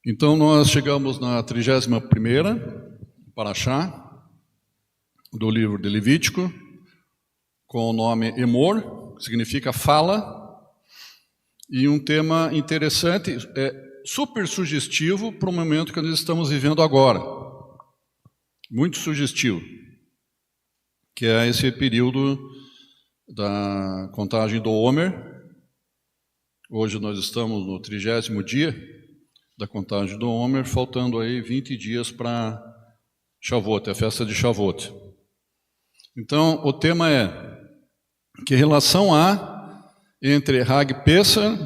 Então, nós chegamos na 31ª Paraxá do livro de Levítico, com o nome Emor, que significa fala, e um tema interessante, super sugestivo para o momento que nós estamos vivendo agora. Muito sugestivo, que é esse período da contagem do Homer. Hoje nós estamos no 30º dia da contagem do Homer, faltando aí 20 dias para Shavuot, a festa de Shavuot. Então, o tema é: que relação há entre Hag Pesach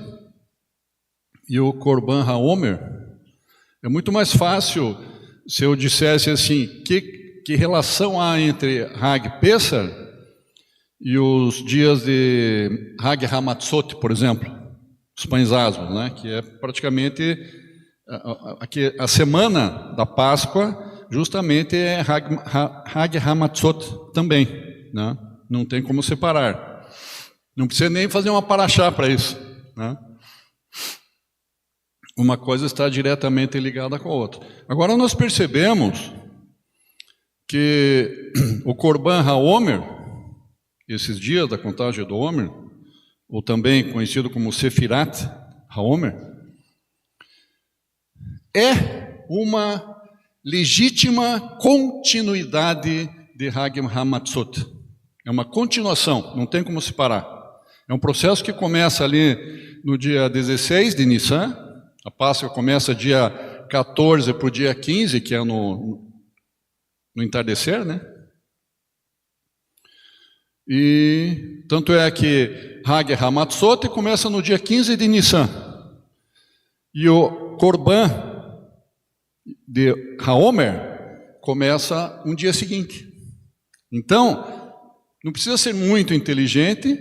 e o Korban HaOmer? É muito mais fácil se eu dissesse assim, que relação há entre Hag Pesach e os dias de Hag HaMatzot, por exemplo, os pães asmos, né? Que é praticamente a semana da Páscoa, justamente é Hag HaMatzot também, né? Não tem como separar. Não precisa nem fazer uma paraxá para isso, né? Uma coisa está diretamente ligada com a outra. Agora nós percebemos que o Korban HaOmer, esses dias da contagem do Homer, ou também conhecido como Sefirat HaOmer, é uma legítima continuidade de Hag HaMatzot. É uma continuação, não tem como separar. É um processo que começa ali no dia 16 de Nissan, a Páscoa começa dia 14 para o dia 15, que é no entardecer, né? E tanto é que Hag HaMatzot começa no dia 15 de Nissan. E o Korban de HaOmer começa um dia seguinte. Então, não precisa ser muito inteligente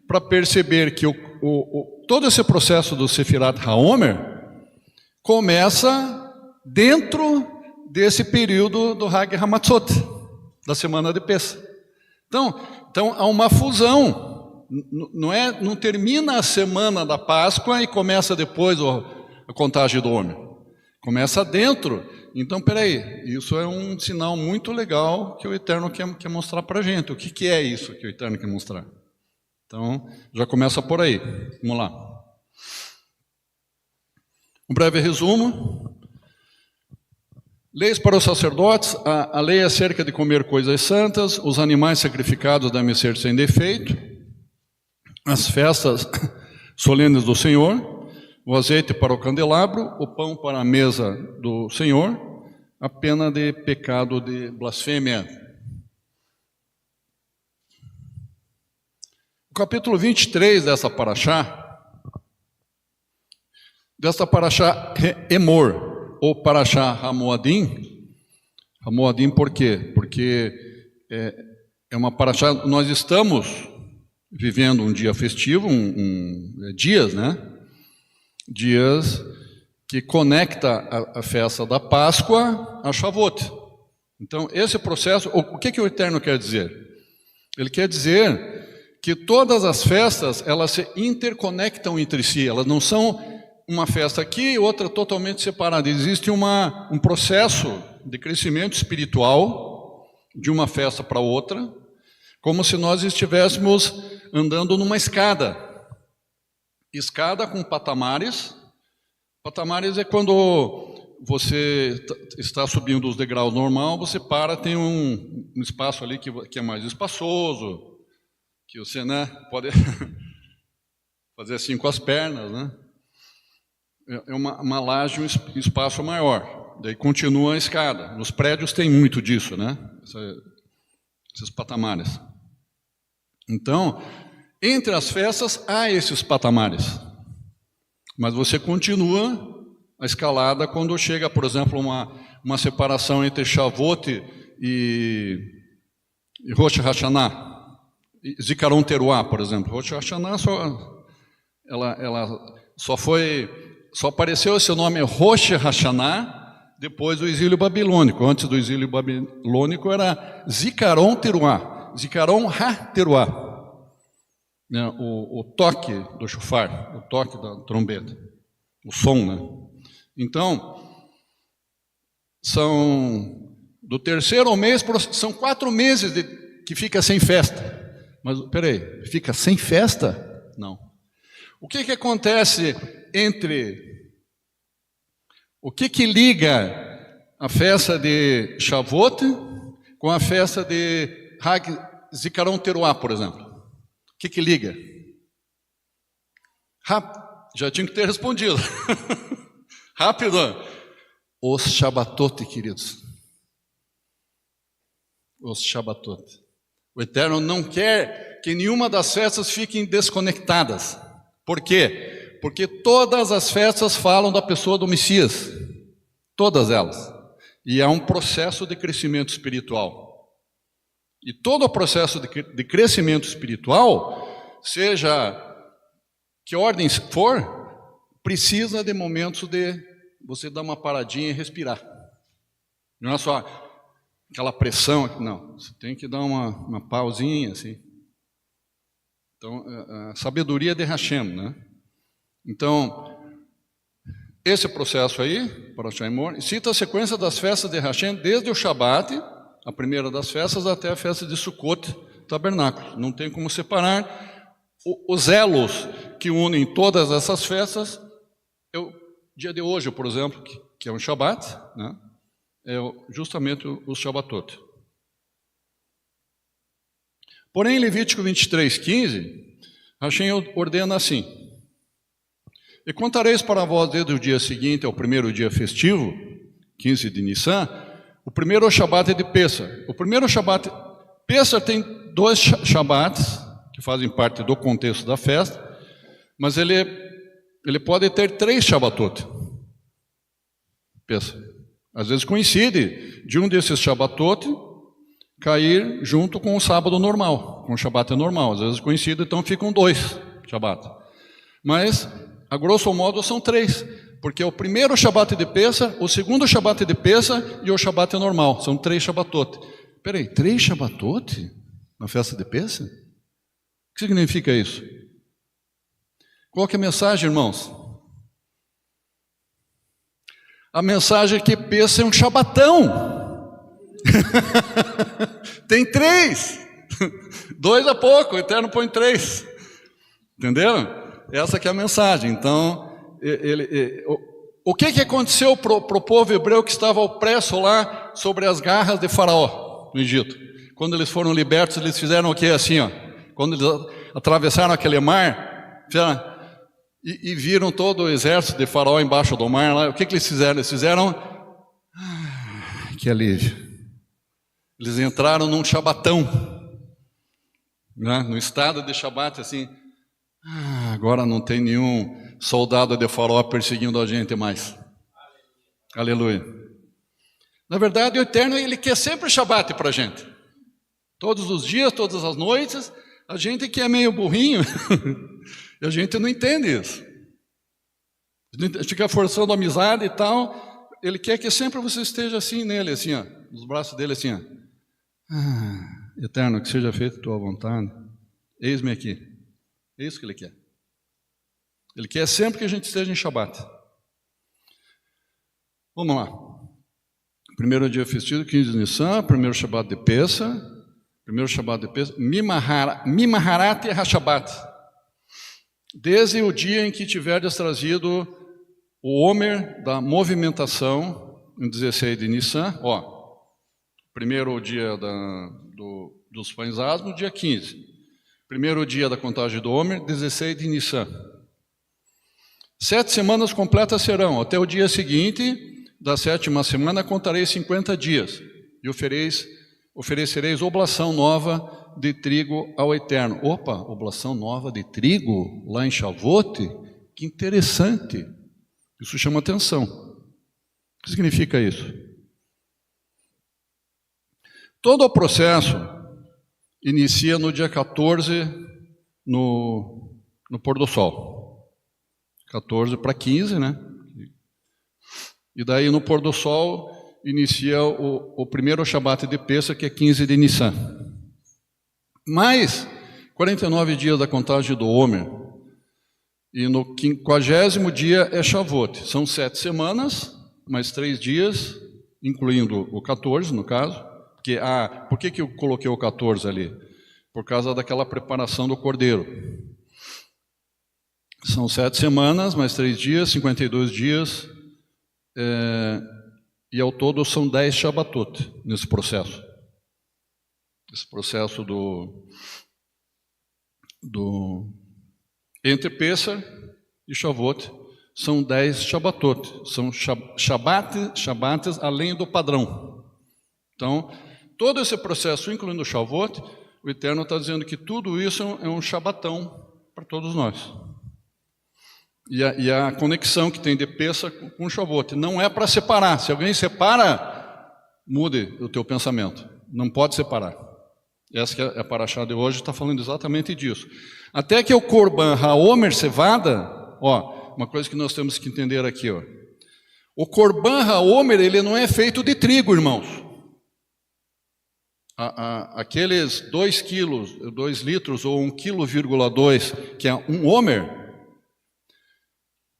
para perceber que todo esse processo do Sefirat HaOmer começa dentro desse período do Hag HaMatzot, da semana de Pesach. Então há uma fusão. Não termina a semana da Páscoa e começa depois a contagem do Homer. Começa dentro. Então, peraí, isso é um sinal muito legal que o Eterno quer mostrar para a gente. O que é isso que o Eterno quer mostrar? Então, já começa por aí. Vamos lá. Um breve resumo. Leis para os sacerdotes. A lei é acerca de comer coisas santas. Os animais sacrificados devem ser sem defeito. As festas solenes do Senhor. O azeite para o candelabro, o pão para a mesa do Senhor, a pena de pecado de blasfêmia. O capítulo 23 dessa paraxá Emor, ou paraxá Hamoadim. Hamoadim por quê? Porque é uma paraxá, nós estamos vivendo um dia festivo, dias, né? Dias que conecta a festa da Páscoa a Shavuot. Então, esse processo, o que o Eterno quer dizer? Ele quer dizer que todas as festas, elas se interconectam entre si, elas não são uma festa aqui e outra totalmente separada. Existe um processo de crescimento espiritual de uma festa para outra, como se nós estivéssemos andando numa escada. Escada com patamares. Patamares é quando você está subindo os degraus normal, você para, tem um espaço ali que é mais espaçoso, que você, né, pode fazer assim com as pernas, né? É uma laje, um espaço maior. Daí continua a escada. Nos prédios tem muito disso, né? Esses patamares. Então, entre as festas há esses patamares, mas você continua a escalada quando chega, por exemplo, uma separação entre Shavuot e Rosh Hashanah, Zikaron Teruah, por exemplo. Rosh Hashanah só apareceu esse nome Rosh Hashanah depois do exílio babilônico. Antes do exílio babilônico era Zikaron Teruah, Zikaron HaTeruah. O toque do shofar, o toque da trombeta, o som, né? Então, são do terceiro mês, são 4 meses que fica sem festa. Mas, peraí, fica sem festa? Não. O que acontece o que liga a festa de Shavuot com a festa de Hag Zikaron Teruah, por exemplo? O que liga? Já tinha que ter respondido. Rápido. Os Shabbatot, queridos. Os Shabbatot. O Eterno não quer que nenhuma das festas fiquem desconectadas. Por quê? Porque todas as festas falam da pessoa do Messias. Todas elas. E é um processo de crescimento espiritual. E todo o processo de crescimento espiritual, seja que ordem for, precisa de momentos de você dar uma paradinha e respirar. Não é só aquela pressão, não. Você tem que dar uma pausinha, assim. Então, a sabedoria de Hashem, né? Então, esse processo aí, para Shaimor, cita a sequência das festas de Hashem, desde o Shabat, a primeira das festas, até a festa de Sukkot, tabernáculo. Não tem como separar os elos que unem todas essas festas. O dia de hoje, por exemplo, que é um Shabat, né? É justamente o Shabbatot. Porém, em Levítico 23:15, Hashem ordena assim: e contareis para vós desde o dia seguinte ao primeiro dia festivo, 15 de Nissan, o primeiro Shabat de Pessah. O primeiro Shabat, Pessah tem 2 Shabats, que fazem parte do contexto da festa, mas ele pode ter 3 Shabbatot. Pessah. Às vezes coincide de um desses Shabbatot cair junto com o sábado normal, com o Shabat normal. Às vezes coincide, então ficam 2 Shabbat. Mas, a grosso modo, são 3. Porque é o primeiro Shabat de Pessah, o segundo Shabat de Pessah e o Shabat normal. São 3 Shabbatot. Peraí, 3 Shabbatot na festa de Pessah? O que significa isso? Qual que é a mensagem, irmãos? A mensagem é que Pessah é um Shabatão. Tem 3. 2 é pouco, o Eterno põe 3. Entenderam? Essa que é a mensagem. Então, o que aconteceu para o povo hebreu que estava opresso lá sobre as garras de Faraó, no Egito? Quando eles foram libertos, eles fizeram o que assim, ó? Quando eles atravessaram aquele mar, e viram todo o exército de Faraó embaixo do mar lá, o que eles fizeram? Eles fizeram, que alívio. Eles entraram num Shabatão, né? No estado de Shabat, assim, agora não tem nenhum soldado de Faraó perseguindo a gente mais. Aleluia. Na verdade, o Eterno, Ele quer sempre Shabat para a gente. Todos os dias, todas as noites. A gente que é meio burrinho, a gente não entende isso. A gente fica forçando a amizade e tal. Ele quer que sempre você esteja assim nele, assim, ó, nos braços dele, assim, ó. Eterno, que seja feita a tua vontade. Eis-me aqui. É isso que Ele quer. Ele quer sempre que a gente esteja em Shabat. Vamos lá. Primeiro dia festivo, 15 de Nissan, primeiro Shabat de Pessah. Primeiro Shabat de Pessah, Mimaharat e Hashabat. Desde o dia em que tiverdes trazido o Homer da movimentação, em 16 de Nissan, primeiro dia dos pães asmos, dia 15. Primeiro dia da contagem do Homer, 16 de Nissan. 7 semanas completas serão, até o dia seguinte da 7ª semana contareis 50 dias, e oferecereis oblação nova de trigo ao Eterno. Opa, oblação nova de trigo lá em Shavuot? Que interessante. Isso chama atenção. O que significa isso? Todo o processo inicia no dia 14, no pôr do sol. 14 para 15, né? E daí no pôr do sol inicia o primeiro Shabat de Pessah, que é 15 de Nissan. Mais 49 dias da contagem do Homer. E no 50º dia é Shavuot. São 7 semanas, mais 3 dias, incluindo o 14, no caso. Porque, por que eu coloquei o 14 ali? Por causa daquela preparação do cordeiro. São 7 semanas, mais 3 dias, 52 dias, e ao todo são 10 Shabbatot nesse processo. Esse processo entre Pessah e Shavuot, são 10 Shabbatot, são Shabbates além do padrão. Então, todo esse processo, incluindo o Shavuot, o Eterno está dizendo que tudo isso é um Shabbatão para todos nós. E a conexão que tem de Pessah com o Shavuot, não é para separar. Se alguém separa, mude o teu pensamento. Não pode separar. Essa que é a paraxá de hoje, está falando exatamente disso. Até que o Korban HaOmer Cevada, uma coisa que nós temos que entender aqui, o Korban HaOmer, ele não é feito de trigo, irmãos. Aqueles 2 quilos, 2 litros ou 1,2 kg, que é um Homer,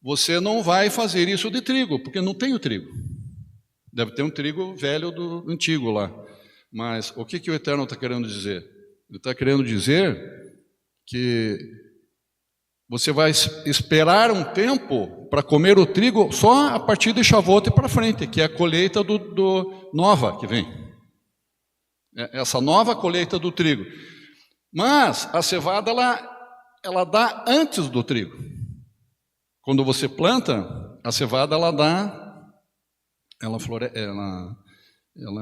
você não vai fazer isso de trigo, porque não tem o trigo. Deve ter um trigo velho do antigo lá. Mas o que o Eterno está querendo dizer? Ele está querendo dizer que você vai esperar um tempo para comer o trigo só a partir de Shavuot para frente, que é a colheita do nova que vem. Essa nova colheita do trigo. Mas a cevada, ela dá antes do trigo. Quando você planta, a cevada, ela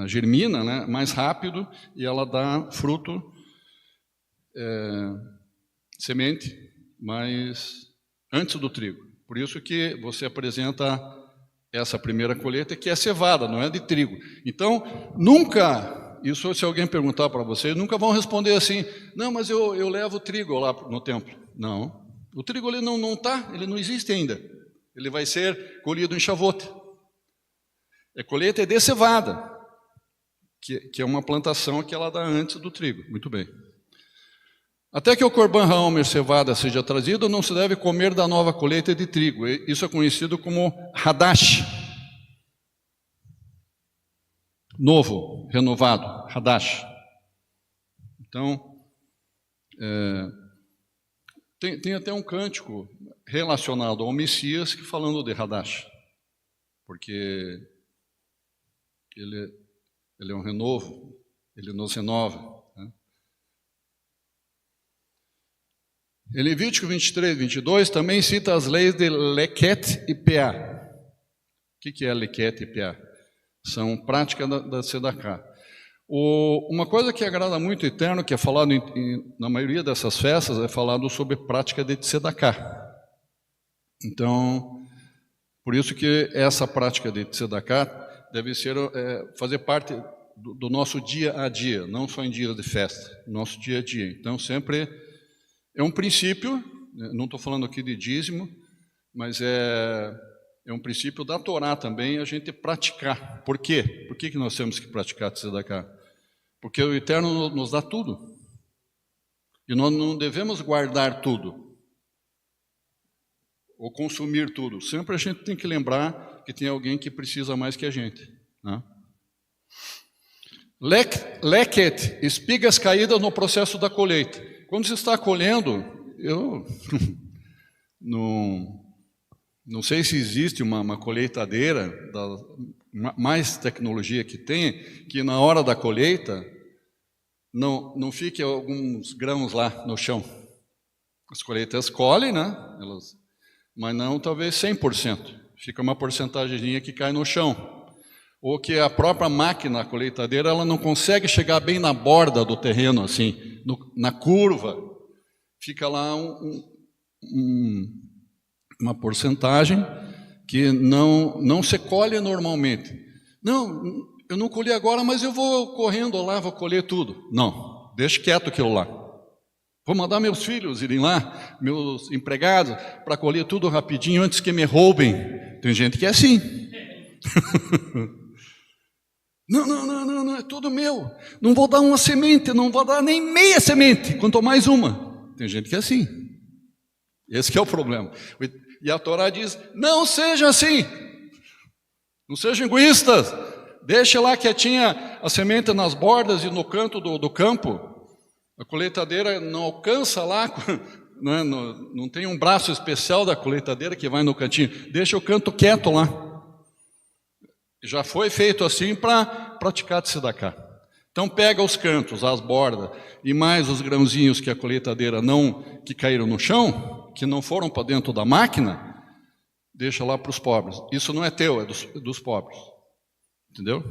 germina, né, mais rápido, e ela dá fruto, semente, mas antes do trigo. Por isso que você apresenta essa primeira colheita, que é cevada, não é de trigo. Então, nunca, isso se alguém perguntar para vocês, nunca vão responder assim, não, mas eu levo trigo lá no templo. Não, o trigo ele ele não existe ainda. Ele vai ser colhido em Shavuot. A colheita é de cevada, que é uma plantação que ela dá antes do trigo. Muito bem. Até que o Korban HaOmer Cevada seja trazido, não se deve comer da nova colheita de trigo. Isso é conhecido como Hadash. Novo, renovado, Hadash. Então, tem até um cântico relacionado ao Messias que falando de Hadash, porque ele é um renovo, ele nos renova. Né? Em Levítico 23, 22, também cita as leis de Leket e Peá. O que é Leket e Peá? São práticas da Tzedakah. Uma coisa que agrada muito o Eterno, que é falado na maioria dessas festas, é falado sobre prática de Tzedakah. Então, por isso que essa prática de Tzedakah deve fazer parte do nosso dia a dia, não só em dias de festa, nosso dia a dia. Então, sempre é um princípio, não estou falando aqui de dízimo, mas é um princípio da Torá também, a gente praticar. Por quê? Por que nós temos que praticar Tzedakah? Porque o Eterno nos dá tudo. E nós não devemos guardar tudo, ou consumir tudo. Sempre a gente tem que lembrar que tem alguém que precisa mais que a gente. Né? Leket, espigas caídas no processo da colheita. Quando você está colhendo, eu não sei se existe uma colheitadeira, mais tecnologia que tem, que na hora da colheita não fique alguns grãos lá no chão. As colheitas colhem, né? Mas não talvez 100%. Fica uma porcentagemzinha que cai no chão. Ou que a própria máquina, a colheitadeira, ela não consegue chegar bem na borda do terreno, assim, na curva. Fica lá uma porcentagem que não se colhe normalmente. Não, eu não colhi agora, mas eu vou correndo lá, vou colher tudo. Não, deixe quieto aquilo lá. Vou mandar meus filhos irem lá, meus empregados, para colher tudo rapidinho antes que me roubem. Tem gente que é assim. Não, é tudo meu. Não vou dar uma semente, não vou dar nem meia semente, quanto mais uma. Tem gente que é assim. Esse que é o problema. E a Torá diz, não seja assim. Não sejam egoístas. Deixa lá quietinha a semente nas bordas e no canto do campo. A colheitadeira não alcança lá, não tem um braço especial da colheitadeira que vai no cantinho. Deixa o canto quieto lá. Já foi feito assim para praticar tzedakah. Então pega os cantos, as bordas e mais os grãozinhos que a colheitadeira que caíram no chão, que não foram para dentro da máquina, deixa lá para os pobres. Isso não é teu, é dos pobres. Entendeu?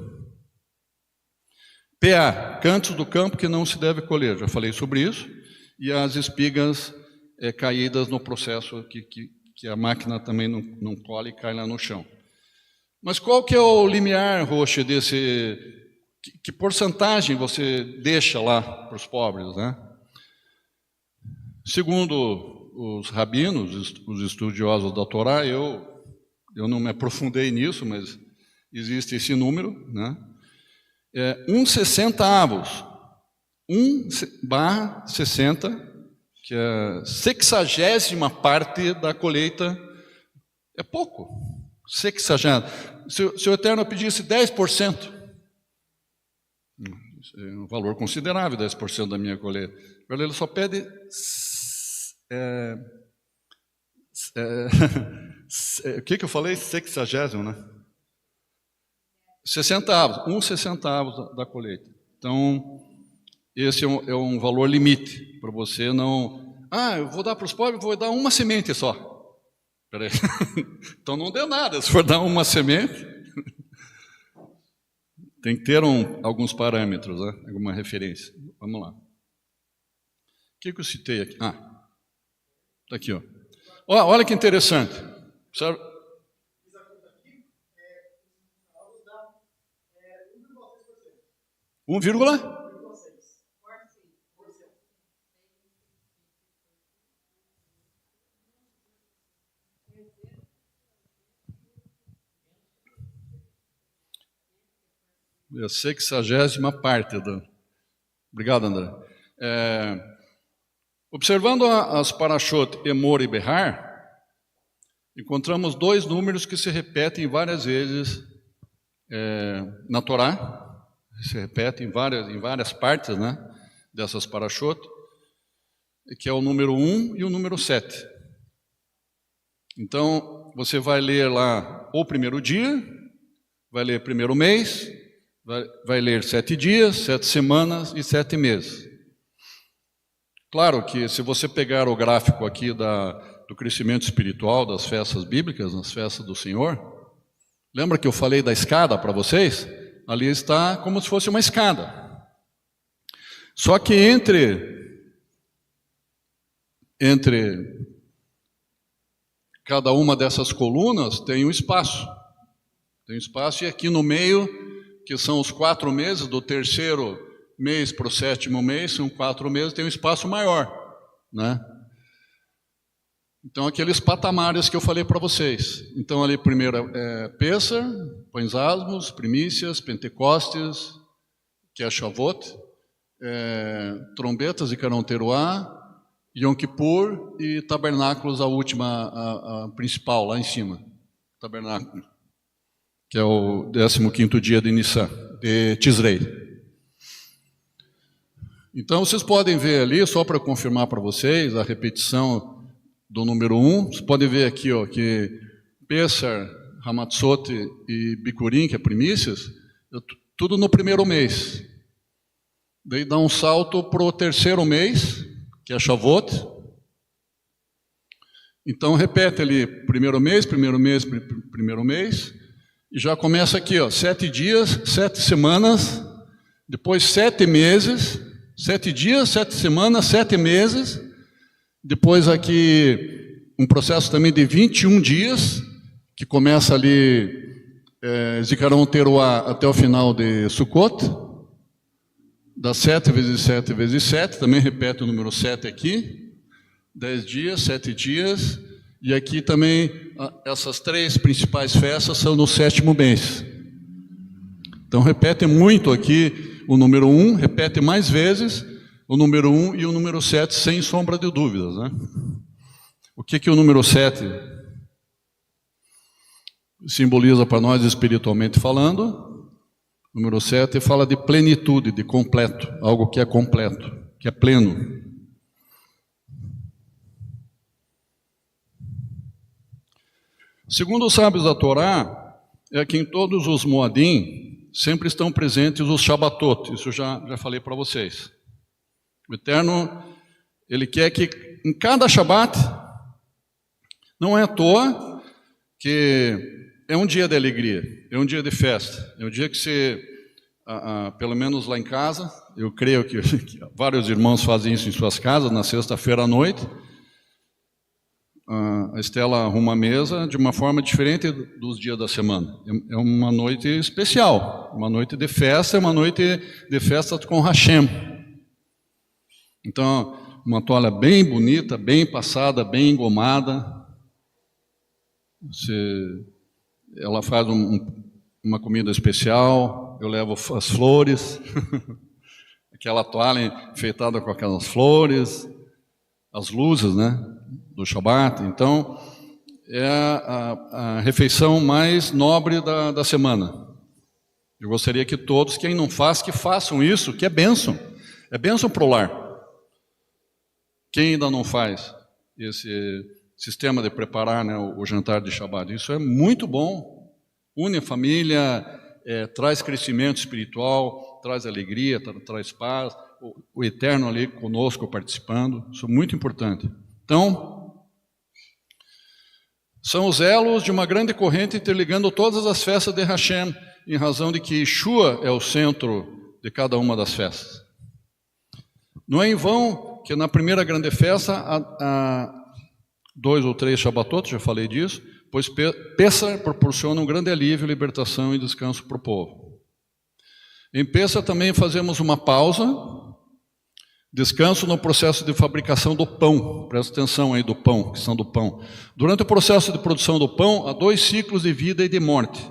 PA, cantos do campo que não se deve colher. Já falei sobre isso. E as espigas caídas no processo que a máquina também não colhe e cai lá no chão. Mas qual que é o limiar, Roche, desse... Que porcentagem você deixa lá para os pobres, né? Segundo os rabinos, os estudiosos da Torá, eu não me aprofundei nisso, mas existe esse número, né? 1/60, 1/60, que é a 60ª parte da colheita, é pouco. 60. Se o Eterno pedisse 10%, é um valor considerável, 10% da minha colheita. Ele só pede o que eu falei? 60º, né? 60avos, 1/60 da colheita. Então, esse é um valor limite para você não... eu vou dar para os pobres, vou dar uma semente só. Peraí. Então não deu nada, se for dar uma semente, tem que ter alguns parâmetros, né? Alguma referência. Vamos lá. O que eu citei aqui? Está aqui, ó. Olha que interessante. Sabe? 1,6%. 60ª parte do... Obrigado, André. Observando as parashot Emor e Behar, encontramos dois números que se repetem várias vezes na Torá, se repetem em várias partes, né, dessas parashot, que é o número 1 e o número 7. Então, você vai ler lá o primeiro dia, vai ler primeiro mês, vai ler 7 dias, 7 semanas e 7 meses. Claro que se você pegar o gráfico aqui do crescimento espiritual das festas bíblicas, nas festas do Senhor, lembra que eu falei da escada para vocês? Ali está como se fosse uma escada. Só que entre cada uma dessas colunas tem um espaço. Tem um espaço e aqui no meio, que são os 4 meses, do terceiro mês para o 7º mês, são 4 meses, tem um espaço maior, né? Então, aqueles patamares que eu falei para vocês. Então, ali primeiro Pêssar, Pães Asmos, Primícias, Pentecostes, que é Shavuot, Trombetas e Carão Teruá, Yom Kippur e Tabernáculos, a última, a principal, lá em cima. Tabernáculo, que é o 15º dia de Nissan, de Tisrei. Então, vocês podem ver ali, só para confirmar para vocês, a repetição do número 1. Vocês podem ver aqui, ó, que Pêssar, Hamatzot e Bikurim, que é primícias, tudo no primeiro mês. Daí dá um salto para o terceiro mês, que é Shavuot. Então, repete ali, primeiro mês, e já começa aqui, ó, 7 dias, 7 semanas, depois 7 meses, 7 dias, 7 semanas, 7 meses, depois aqui um processo também de 21 dias, que começa ali, Zikaron Teruá até o final de Sukkot, dá 7 vezes 7 vezes 7, também repete o número 7 aqui, 10 dias, 7 dias, e aqui também, essas 3 principais festas são no 7º mês. Então repete muito aqui o número 1, repete mais vezes o número 1 e o número 7, sem sombra de dúvidas, né? O que o número 7 simboliza para nós espiritualmente falando? Número 7 fala de plenitude, de completo, algo que é completo, que é pleno. Segundo os sábios da Torá, é que em todos os Moadim sempre estão presentes os Shabbatot, isso já falei para vocês. O Eterno, Ele quer que em cada Shabat, não é à toa que é um dia de alegria, é um dia de festa, é um dia que você, pelo menos lá em casa, eu creio que vários irmãos fazem isso em suas casas, na sexta-feira à noite, a Estela arruma a mesa de uma forma diferente dos dias da semana. É uma noite especial, uma noite de festa, é uma noite de festa com Hashem. Então, uma toalha bem bonita, bem passada, bem engomada. Ela faz uma comida especial, eu levo as flores, aquela toalha enfeitada com aquelas flores, as luzes, né, do Shabat. Então, é a refeição mais nobre da semana. Eu gostaria que todos, quem não faz, que façam isso, que é bênção para o lar. Quem ainda não faz esse sistema de preparar, né, o jantar de Shabat, isso é muito bom, une a família, traz crescimento espiritual, traz alegria, traz paz, o Eterno ali conosco participando, isso é muito importante. Então, são os elos de uma grande corrente interligando todas as festas de Hashem, em razão de que Yeshua é o centro de cada uma das festas. Não é em vão que na primeira grande festa há 2 ou 3 Shabbatot, já falei disso, pois Pessah proporciona um grande alívio, libertação e descanso para o povo. Em Pessah também fazemos uma pausa, descanso no processo de fabricação do pão. Presta atenção aí do pão, questão do pão. Durante o processo de produção do pão, há 2 ciclos de vida e de morte.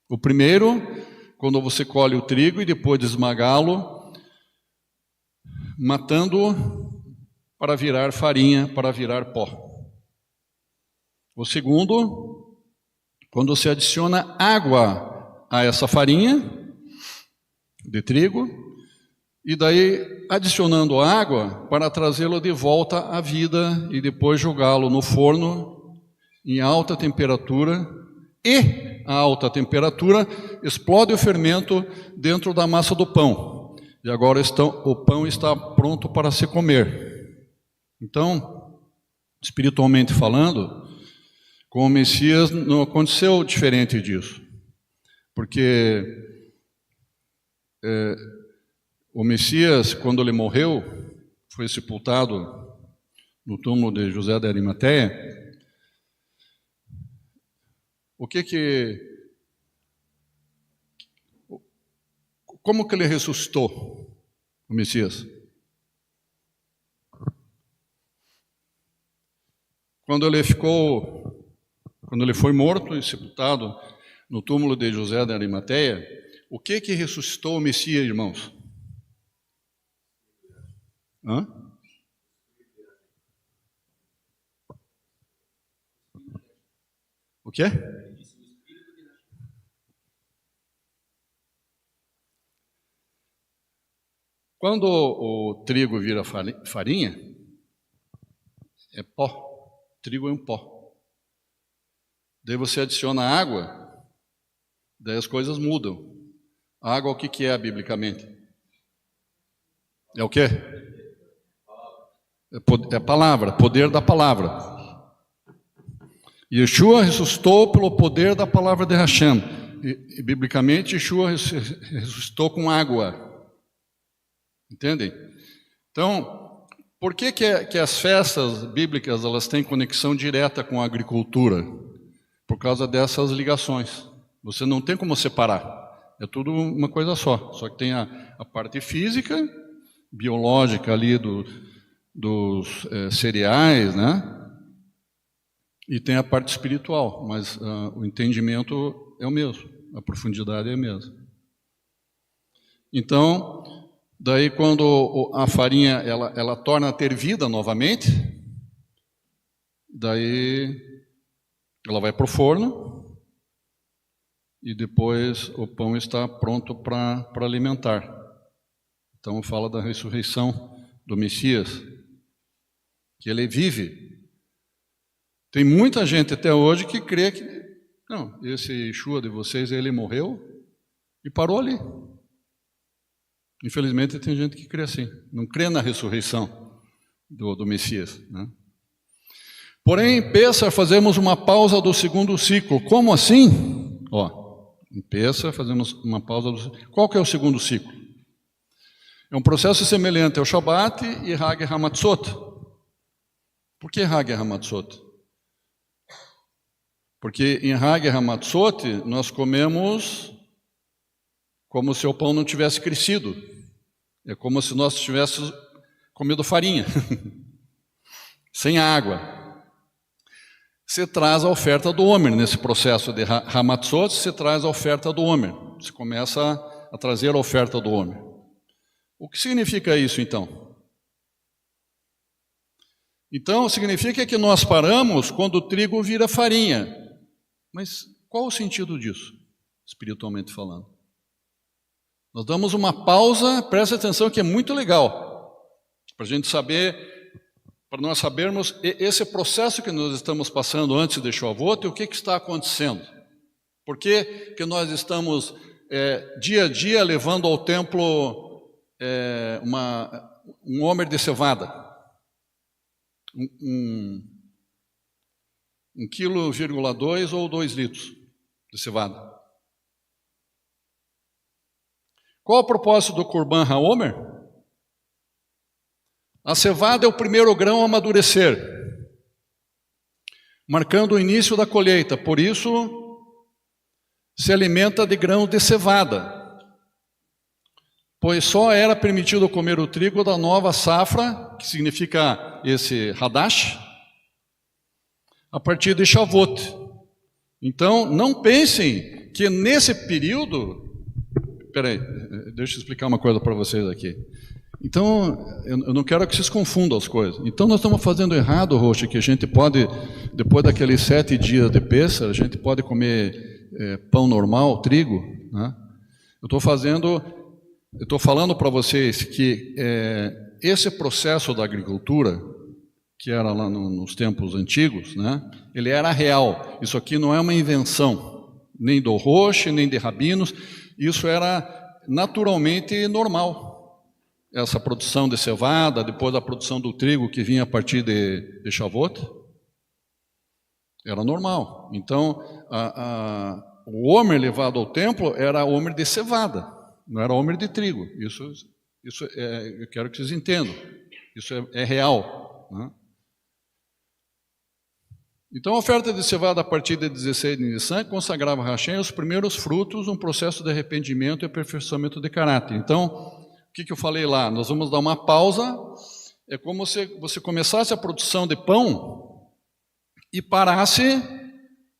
O primeiro, quando você colhe o trigo e depois de esmagá-lo, matando para virar farinha, para virar pó. O segundo, quando se adiciona água a essa farinha de trigo, e daí adicionando água para trazê-lo de volta à vida e depois jogá-lo no forno em alta temperatura, e a alta temperatura explode o fermento dentro da massa do pão. E agora o pão está pronto para se comer. Então, espiritualmente falando, com o Messias não aconteceu diferente disso. Porque o Messias, quando ele morreu, foi sepultado no túmulo de José de Arimateia. Como que ele ressuscitou, o Messias? Quando ele foi morto e sepultado no túmulo de José de Arimateia, o que ressuscitou o Messias, irmãos? Hã? O quê? Quando o trigo vira farinha, é pó. Trigo é um pó. Daí você adiciona água, daí as coisas mudam. A água, o que é biblicamente? É o quê? É a palavra, poder da palavra. Yeshua ressuscitou pelo poder da palavra de Hashem. E biblicamente, Yeshua ressuscitou com água. Entendem? Então, por que as festas bíblicas elas têm conexão direta com a agricultura? Por causa dessas ligações. Você não tem como separar. É tudo uma coisa só. Só que tem a parte física, biológica ali dos cereais, né? E tem a parte espiritual, mas o entendimento é o mesmo, a profundidade é a mesma. Então, daí quando a farinha ela torna a ter vida novamente, daí ela vai para o forno e depois o pão está pronto para alimentar. Então fala da ressurreição do Messias, que ele vive. Tem muita gente até hoje que crê que, não, esse Yeshua de vocês, ele morreu e parou ali. Infelizmente tem gente que crê assim, não crê na ressurreição do Messias, né? Porém, em Pêssar fazemos uma pausa do segundo ciclo. Como assim? Em Pêssar fazemos uma pausa do ciclo. Qual que é o segundo ciclo? É um processo semelhante ao Shabat e Hag Hamatzot. Por que Hag Hamatzot? Porque em Hag Hamatzot nós comemos como se o pão não tivesse crescido. É como se nós tivéssemos comido farinha, sem água. Você traz a oferta do Homer. Nesse processo de Hamatzot, você traz a oferta do Homer. Você começa a trazer a oferta do Homer. O que significa isso, então? Então, significa que nós paramos quando o trigo vira farinha. Mas qual o sentido disso, espiritualmente falando? Nós damos uma pausa, presta atenção que é muito legal, para a gente saber... Para nós sabermos esse processo que nós estamos passando antes de Shavuot e o que está acontecendo. Por que nós estamos dia a dia levando ao templo um homer de cevada? 1,2 kg ou 2 litros de cevada. Qual o propósito do Korban HaOmer? A cevada é o primeiro grão a amadurecer, marcando o início da colheita. Por isso, se alimenta de grãos de cevada, pois só era permitido comer o trigo da nova safra, que significa esse Hadash, a partir de Shavuot. Então, não pensem que nesse período... Espera aí, deixa eu explicar uma coisa para vocês aqui. Então, eu não quero que vocês confundam as coisas. Então, nós estamos fazendo errado, Rocha, que a gente pode, depois daqueles 7 dias de Pêssar, a gente pode comer pão normal, trigo, né? Eu estou falando para vocês que esse processo da agricultura, que era lá nos tempos antigos, né? Ele era real. Isso aqui não é uma invenção, nem do Rocha, nem de rabinos. Isso era naturalmente normal. Essa produção de cevada, depois a produção do trigo que vinha a partir de Shavuot, era normal. Então, o homer levado ao templo era homer de cevada, não era homer de trigo. Isso eu quero que vocês entendam. Isso é real, né? Então, a oferta de cevada a partir de 16 de Nissan consagrava a Hashem os primeiros frutos, um processo de arrependimento e aperfeiçoamento de caráter. Então, o que eu falei lá? Nós vamos dar uma pausa. É como se você começasse a produção de pão e parasse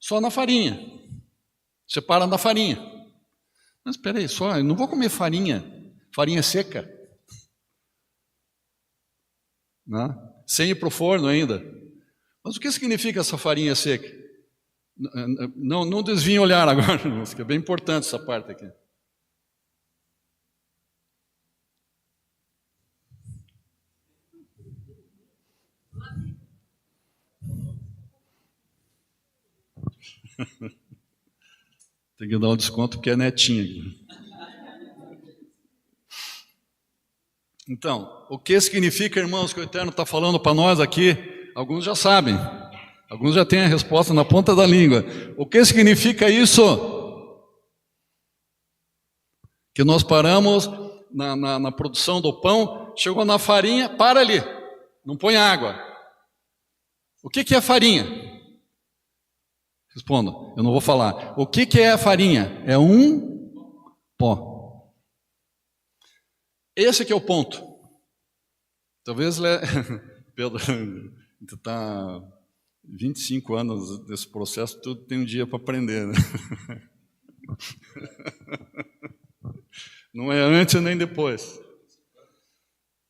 só na farinha. Você para na farinha. Mas espera aí, eu não vou comer farinha seca, né? Sem ir para o forno ainda. Mas o que significa essa farinha seca? Não desviem o olhar agora, que é bem importante essa parte aqui. Tem que dar um desconto porque é netinha. Então, o que significa, irmãos, que o Eterno está falando para nós aqui? Alguns já sabem, alguns já têm a resposta na ponta da língua. O que significa isso? Que nós paramos na produção do pão, chegou na farinha, para ali, não põe água. O que é farinha? Respondam, eu não vou falar. O que é a farinha? É um pó. Esse que é o ponto. Talvez, Pedro, tu está 25 anos desse processo, tu tem um dia para aprender, né? Não é antes nem depois.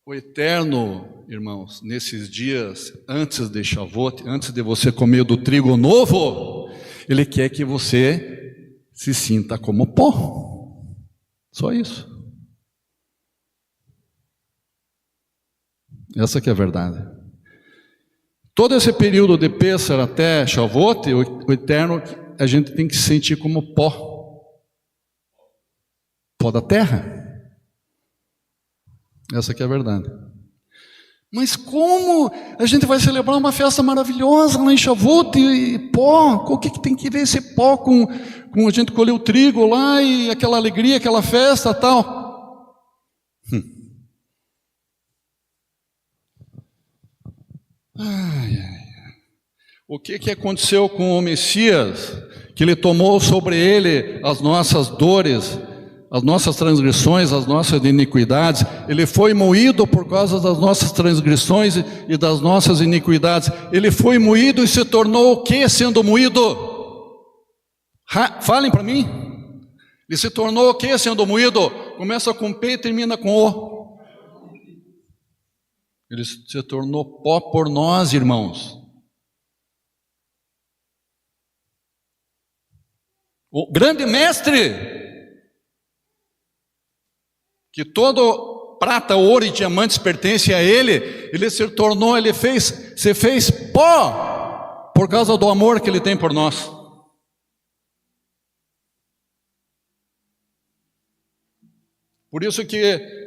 O Eterno, irmãos, nesses dias, antes de Shavuot, antes de você comer do trigo novo, Ele quer que você se sinta como pó. Só isso. Essa que é a verdade. Todo esse período de Pêssar até Shavuot, o eterno, a gente tem que se sentir como pó. Pó da terra. Essa que é a verdade. Mas como a gente vai celebrar uma festa maravilhosa lá em Shavuot e pó? O que tem que ver esse pó com a gente colher o trigo lá e aquela alegria, aquela festa e tal? O que aconteceu com o Messias? Que ele tomou sobre ele as nossas dores, as nossas transgressões, as nossas iniquidades. Ele foi moído por causa das nossas transgressões e das nossas iniquidades. Ele foi moído e se tornou o que sendo moído? Falem para mim. Ele se tornou o que sendo moído? Começa com P e termina com O. Ele se tornou pó por nós, irmãos. O grande mestre, que todo prata, ouro e diamantes pertence a ele se tornou, se fez pó por causa do amor que ele tem por nós. Por isso que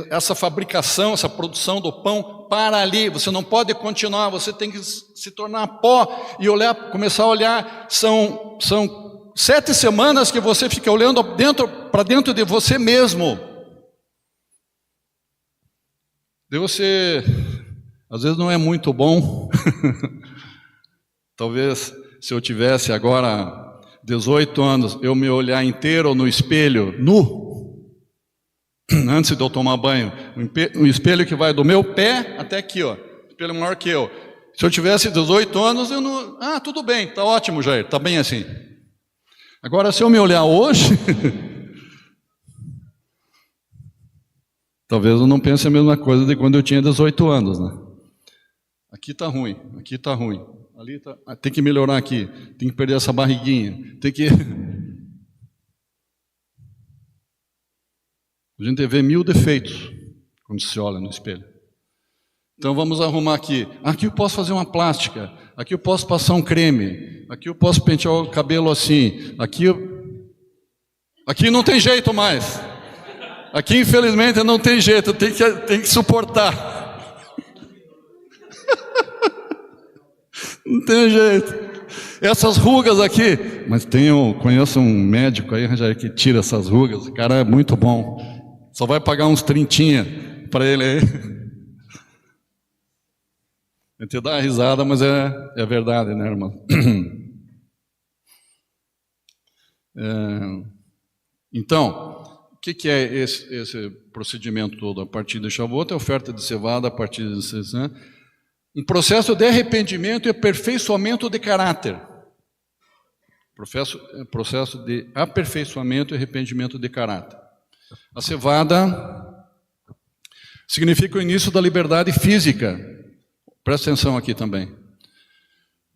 essa fabricação, essa produção do pão para ali, você não pode continuar, você tem que se tornar pó e começar a olhar. São 7 semanas que você fica olhando para dentro de você mesmo. E você, às vezes não é muito bom. Talvez se eu tivesse agora 18 anos, eu me olhar inteiro no espelho, nu, antes de eu tomar banho, um espelho que vai do meu pé até aqui, ó, espelho maior que eu. Se eu tivesse 18 anos, eu não... tudo bem, tá ótimo, Jair, tá bem assim. Agora, se eu me olhar hoje, talvez eu não pense a mesma coisa de quando eu tinha 18 anos, né? Aqui tá ruim, ali tá... tem que melhorar aqui, tem que perder essa barriguinha, tem que... A gente vê 1000 defeitos quando se olha no espelho. Então vamos arrumar aqui. Aqui eu posso fazer uma plástica. Aqui eu posso passar um creme. Aqui eu posso pentear o cabelo assim. Aqui não tem jeito mais. Aqui infelizmente não tem jeito. Tem que suportar. Não tem jeito. Essas rugas aqui. Mas conheço um médico aí que tira essas rugas. O cara é muito bom. Só vai pagar uns 30 para ele aí. A gente dá uma risada, mas é verdade, né, irmão? Então, o que é esse procedimento todo? A partir de Shavuot, a oferta de cevada, a partir de... Né? Um processo de arrependimento e aperfeiçoamento de caráter. Processo de aperfeiçoamento e arrependimento de caráter. A cevada significa o início da liberdade física. Presta atenção aqui também.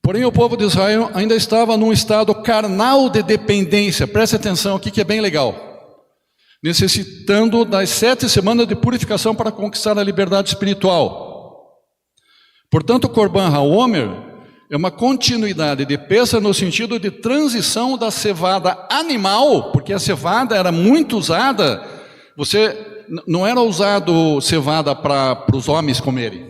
Porém, o povo de Israel ainda estava num estado carnal de dependência. Presta atenção aqui que é bem legal. Necessitando das 7 semanas de purificação para conquistar a liberdade espiritual. Portanto, o Corban HaOmer é uma continuidade de Pêssar no sentido de transição da cevada animal, porque a cevada era muito usada, não era usado cevada para os homens comerem.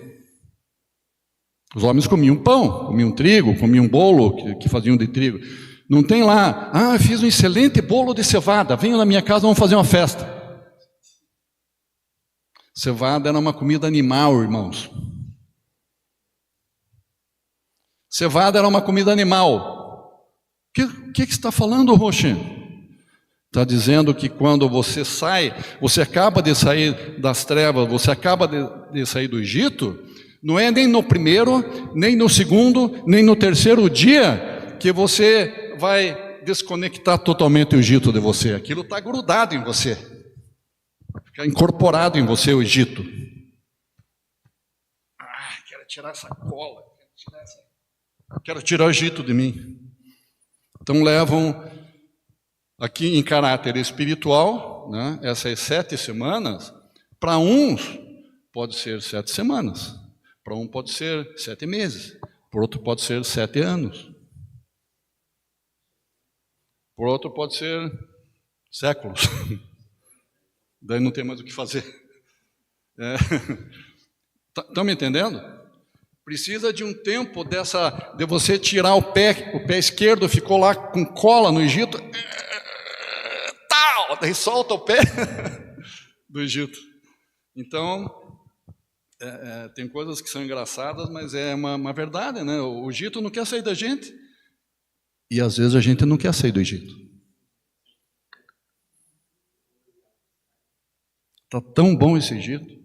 Os homens comiam pão, comiam trigo, comiam bolo que faziam de trigo. Não tem lá, fiz um excelente bolo de cevada, venham na minha casa, vamos fazer uma festa. Cevada era uma comida animal, irmãos. Cevada era uma comida animal. O que está falando, Roxinha? Está dizendo que quando você acaba de sair das trevas, você acaba de sair do Egito, não é nem no primeiro, nem no segundo, nem no terceiro dia que você vai desconectar totalmente o Egito de você. Aquilo está grudado em você. Fica incorporado em você o Egito. Quero tirar essa cola, quero tirar o Egito de mim. Então levam aqui em caráter espiritual, né, essas 7 semanas, para uns pode ser 7 semanas, para um pode ser 7 meses, para outro pode ser 7 anos, para outro pode ser séculos. Daí não tem mais o que fazer. Estão me entendendo? Precisa de um tempo de você tirar o pé esquerdo ficou lá com cola no Egito, tal, daí solta o pé do Egito. Então, tem coisas que são engraçadas, mas é uma verdade, né? O Egito não quer sair da gente, e às vezes a gente não quer sair do Egito. Está tão bom esse Egito.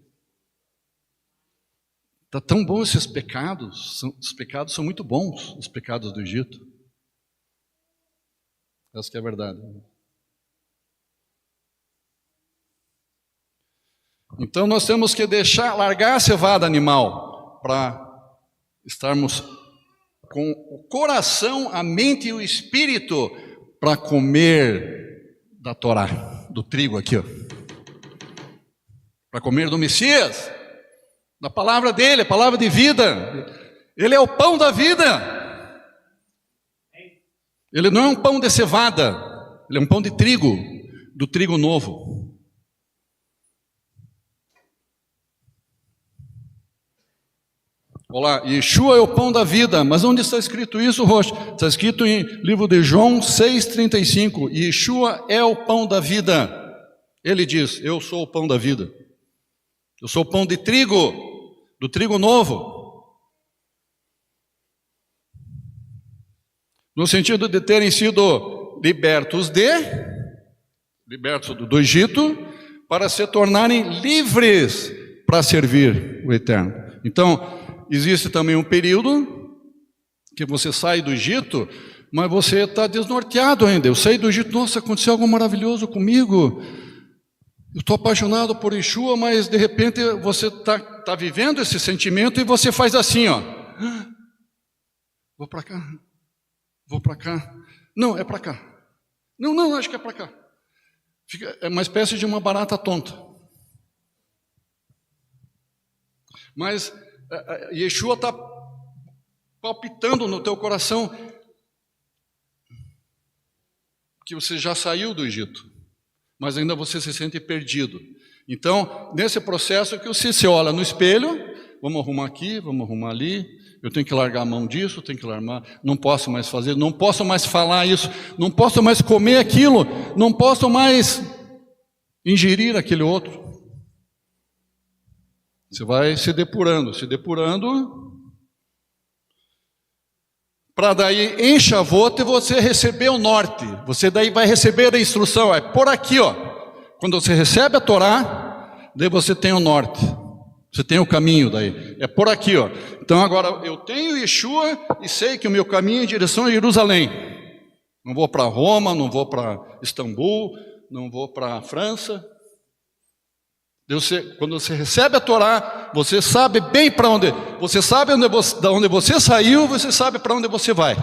Está tão bom esses pecados. Os pecados são muito bons, os pecados do Egito. Essa que é a verdade. Então nós temos que largar a cevada animal para estarmos com o coração, a mente e o espírito para comer da Torá, do trigo aqui, ó. Para comer do Messias, da palavra dele, a palavra de vida. Ele é o pão da vida. Ele não é um pão de cevada, ele é um pão de trigo, do trigo novo. Olá, Yeshua é o pão da vida, mas onde está escrito isso, Rocha? Está escrito em livro de João 6,35, Yeshua é o pão da vida. Ele diz, eu sou o pão da vida. Eu sou o pão de trigo, do trigo novo. No sentido de terem sido libertos do Egito, para se tornarem livres para servir o Eterno. Então, existe também um período que você sai do Egito, mas você está desnorteado ainda. Eu saí do Egito, nossa, aconteceu algo maravilhoso comigo. Eu estou apaixonado por Yeshua, mas de repente você está vivendo esse sentimento e você faz assim, ó. Vou para cá, vou para cá. Não, é para cá. Não, acho que é para cá. É uma espécie de uma barata tonta. Mas Yeshua está palpitando no teu coração que você já saiu do Egito, mas ainda você se sente perdido. Então, nesse processo que você olha no espelho, vamos arrumar aqui, vamos arrumar ali, eu tenho que largar a mão disso, tenho que largar, não posso mais fazer, não posso mais falar isso, não posso mais comer aquilo, não posso mais ingerir aquele outro. Você vai se depurando, para daí em Shavuot você receber o norte. Você daí vai receber a instrução, é por aqui, ó. Quando você recebe a Torá, daí você tem o norte. Você tem o caminho daí. É por aqui, ó. Então agora eu tenho Yeshua e sei que o meu caminho é em direção a Jerusalém. Não vou para Roma, não vou para Istambul, não vou para a França. Quando você recebe a Torá, você sabe bem para onde, você sabe de onde você saiu, você sabe para onde você vai.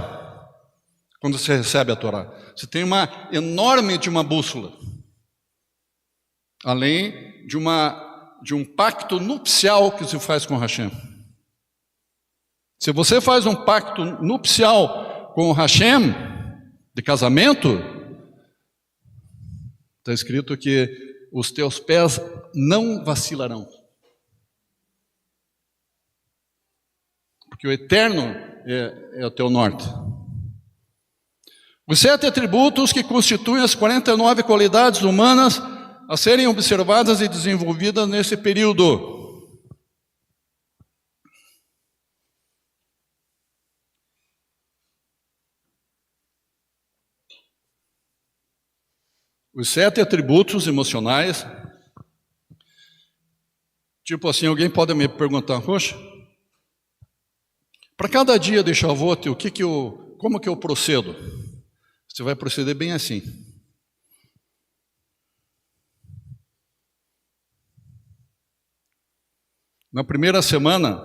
Quando você recebe a Torá, você tem uma enorme de uma bússola, além de um pacto nupcial que se faz com Hashem. Se você faz um pacto nupcial com o Hashem, de casamento, está escrito que os teus pés não vacilarão. Porque o Eterno é o teu norte. Os 7 atributos que constituem as 49 qualidades humanas a serem observadas e desenvolvidas nesse período. Os 7 atributos emocionais. Tipo assim, alguém pode me perguntar, poxa, para cada dia de Shavuot, como que eu procedo? Você vai proceder bem assim. Na primeira semana,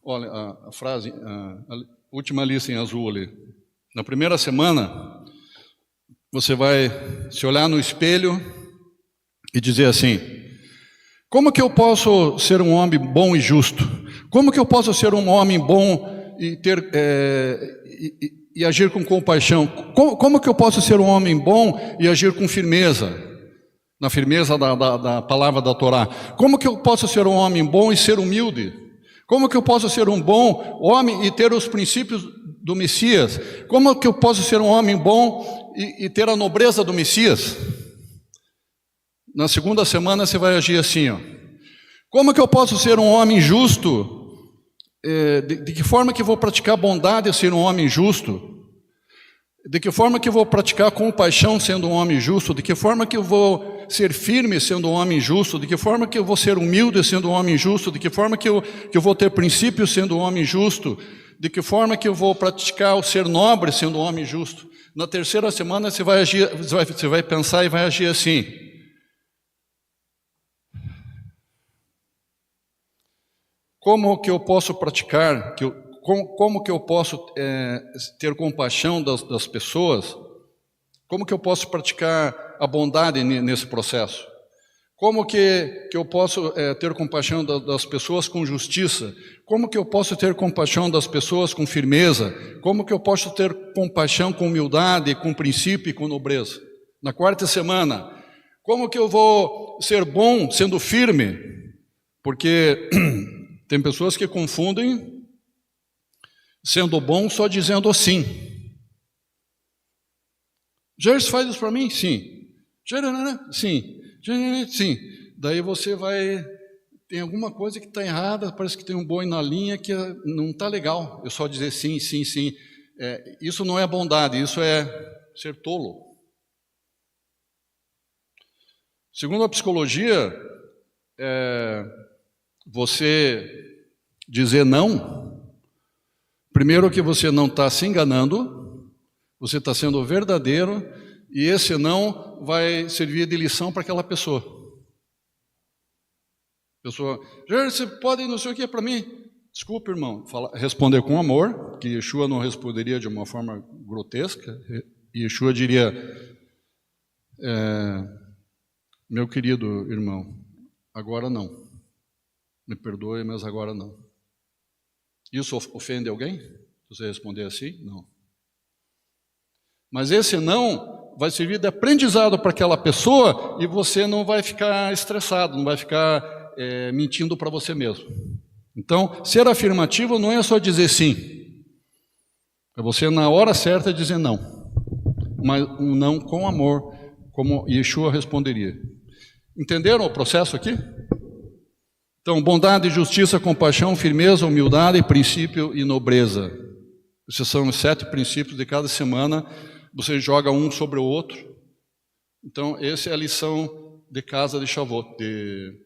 olha a frase, última lista em azul ali. Na primeira semana, você vai se olhar no espelho e dizer assim: como que eu posso ser um homem bom e justo? Como que eu posso ser um homem bom e ter e agir com compaixão? Como que eu posso ser um homem bom e agir com firmeza? Na firmeza da palavra da Torá. Como que eu posso ser um homem bom e ser humilde? Como que eu posso ser um bom homem e ter os princípios do Messias? Como que eu posso ser um homem bom e ter a nobreza do Messias? Na segunda semana você vai agir assim, ó. Como que eu posso ser um homem justo? De que forma que eu vou praticar bondade e ser um homem justo? De que forma que eu vou praticar compaixão sendo um homem justo? De que forma que eu vou ser firme sendo um homem justo? De que forma que eu vou ser humilde sendo um homem justo? De que forma que eu vou ter princípios sendo um homem justo? De que forma que eu vou praticar o ser nobre sendo um homem justo? Na terceira semana você vai agir, você vai pensar e vai agir assim: como que eu posso praticar, como que eu posso ter compaixão das pessoas? Como que eu posso praticar a bondade nesse processo? Como que eu posso ter compaixão das pessoas com justiça? Como que eu posso ter compaixão das pessoas com firmeza? Como que eu posso ter compaixão com humildade, com princípio e com nobreza? Na quarta semana, como que eu vou ser bom sendo firme? Porque tem pessoas que confundem sendo bom só dizendo sim. Gerson faz isso para mim? Sim. Sim. Sim. Daí você vai... Tem alguma coisa que está errada, parece que tem um boi na linha que não está legal. Eu só dizer sim, sim, sim. Isso não é bondade, isso é ser tolo. Segundo a psicologia, você dizer não, primeiro que você não está se enganando, você está sendo verdadeiro, e esse não vai servir de lição para aquela pessoa. Pessoa, você pode não sei o que para mim? Desculpa, irmão. Responder com amor, que Yeshua não responderia de uma forma grotesca. Yeshua diria: meu querido irmão, agora não. Me perdoe, mas agora não. Isso ofende alguém? Se você responder assim, não. Mas esse não vai servir de aprendizado para aquela pessoa e você não vai ficar estressado, não vai ficar mentindo para você mesmo. Então, ser afirmativo não é só dizer sim. É você, na hora certa, dizer não. Mas um não com amor, como Yeshua responderia. Entenderam o processo aqui? Então, bondade, justiça, compaixão, firmeza, humildade, princípio e nobreza. Esses são os 7 princípios de cada semana. Você joga um sobre o outro. Então, essa é a lição de casa de Shavuot,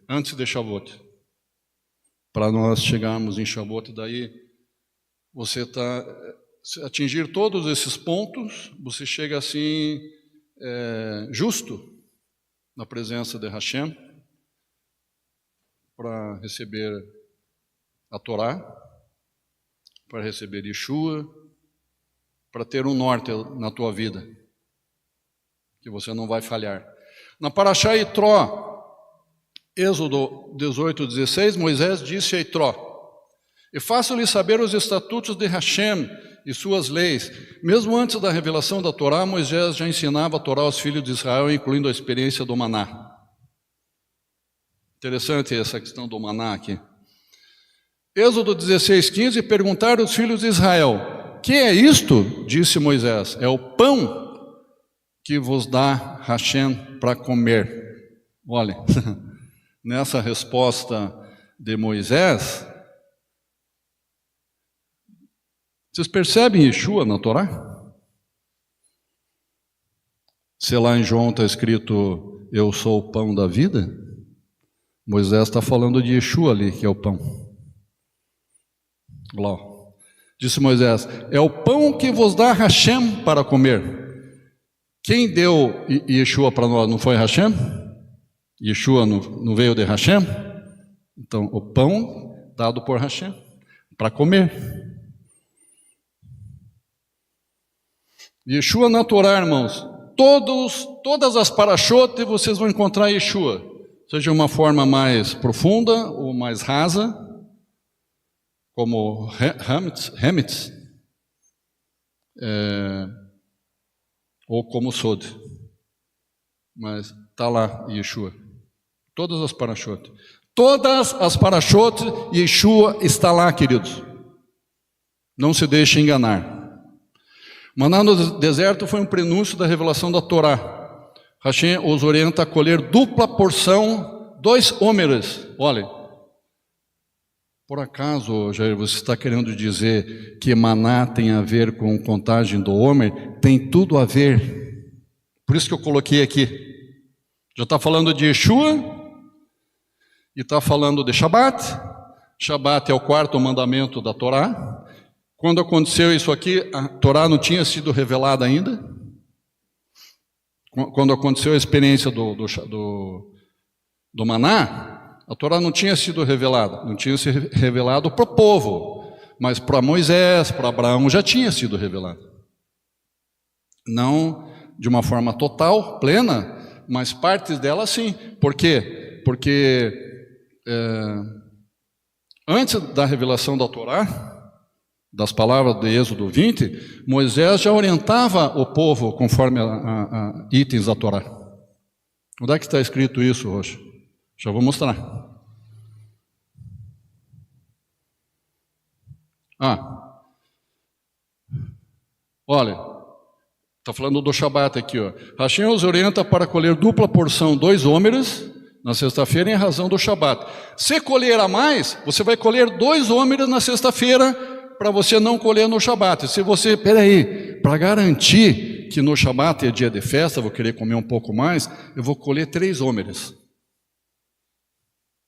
antes de Shavuot. Para nós chegarmos em Shavuot, daí você atingir todos esses pontos, você chega assim, justo, na presença de Hashem, para receber a Torá, para receber Yeshua, para ter um norte na tua vida, que você não vai falhar. Na Parashá Itró, Êxodo 18:16, Moisés disse a Itró: e faço-lhe saber os estatutos de Hashem e suas leis. Mesmo antes da revelação da Torá, Moisés já ensinava a Torá aos filhos de Israel, incluindo a experiência do maná. Interessante essa questão do maná aqui. Êxodo 16:15, perguntaram os filhos de Israel: que é isto? Disse Moisés: é o pão que vos dá Hashem para comer. Olha, nessa resposta de Moisés, vocês percebem Yeshua na Torá? Se lá em João está escrito: eu sou o pão da vida, Moisés está falando de Yeshua ali, que é o pão. Lá, disse Moisés: é o pão que vos dá Hashem para comer. Quem deu Yeshua para nós? Não foi Hashem? Yeshua não veio de Hashem? Então, o pão dado por Hashem para comer. Yeshua na Torá, irmãos, todas as parashot vocês vão encontrar Yeshua, seja uma forma mais profunda ou mais rasa, como Hametz, ou como Sod, mas está lá Yeshua, todas as parashot. Todas as parashot, Yeshua está lá, queridos. Não se deixe enganar. Maná no deserto foi um prenúncio da revelação da Torá. Hashem os orienta a colher dupla porção, 2 homeres. Olha, por acaso, Jair, você está querendo dizer que maná tem a ver com contagem do homer? Tem tudo a ver. Por isso que eu coloquei aqui. Já está falando de Yeshua e está falando de Shabat. Shabat é o 4º mandamento da Torá. Quando aconteceu isso aqui, a Torá não tinha sido revelada ainda. Quando aconteceu a experiência do maná, a Torá não tinha sido revelada, não tinha sido revelado para o povo, mas para Moisés, para Abraão já tinha sido revelado. Não de uma forma total, plena, mas partes dela sim. Por quê? Porque antes da revelação da Torá, das palavras de Êxodo 20, Moisés já orientava o povo conforme a itens da Torá. Onde é que está escrito isso hoje? Já vou mostrar. Olha, está falando do Shabat aqui, ó. Hashem os orienta para colher dupla porção, 2 homeres, na sexta-feira, em razão do Shabat. Se colher a mais, você vai colher 2 homeres na sexta-feira, para você não colher no Shabat. Se você, para garantir que no Shabat é dia de festa, vou querer comer um pouco mais, eu vou colher 3 homeres.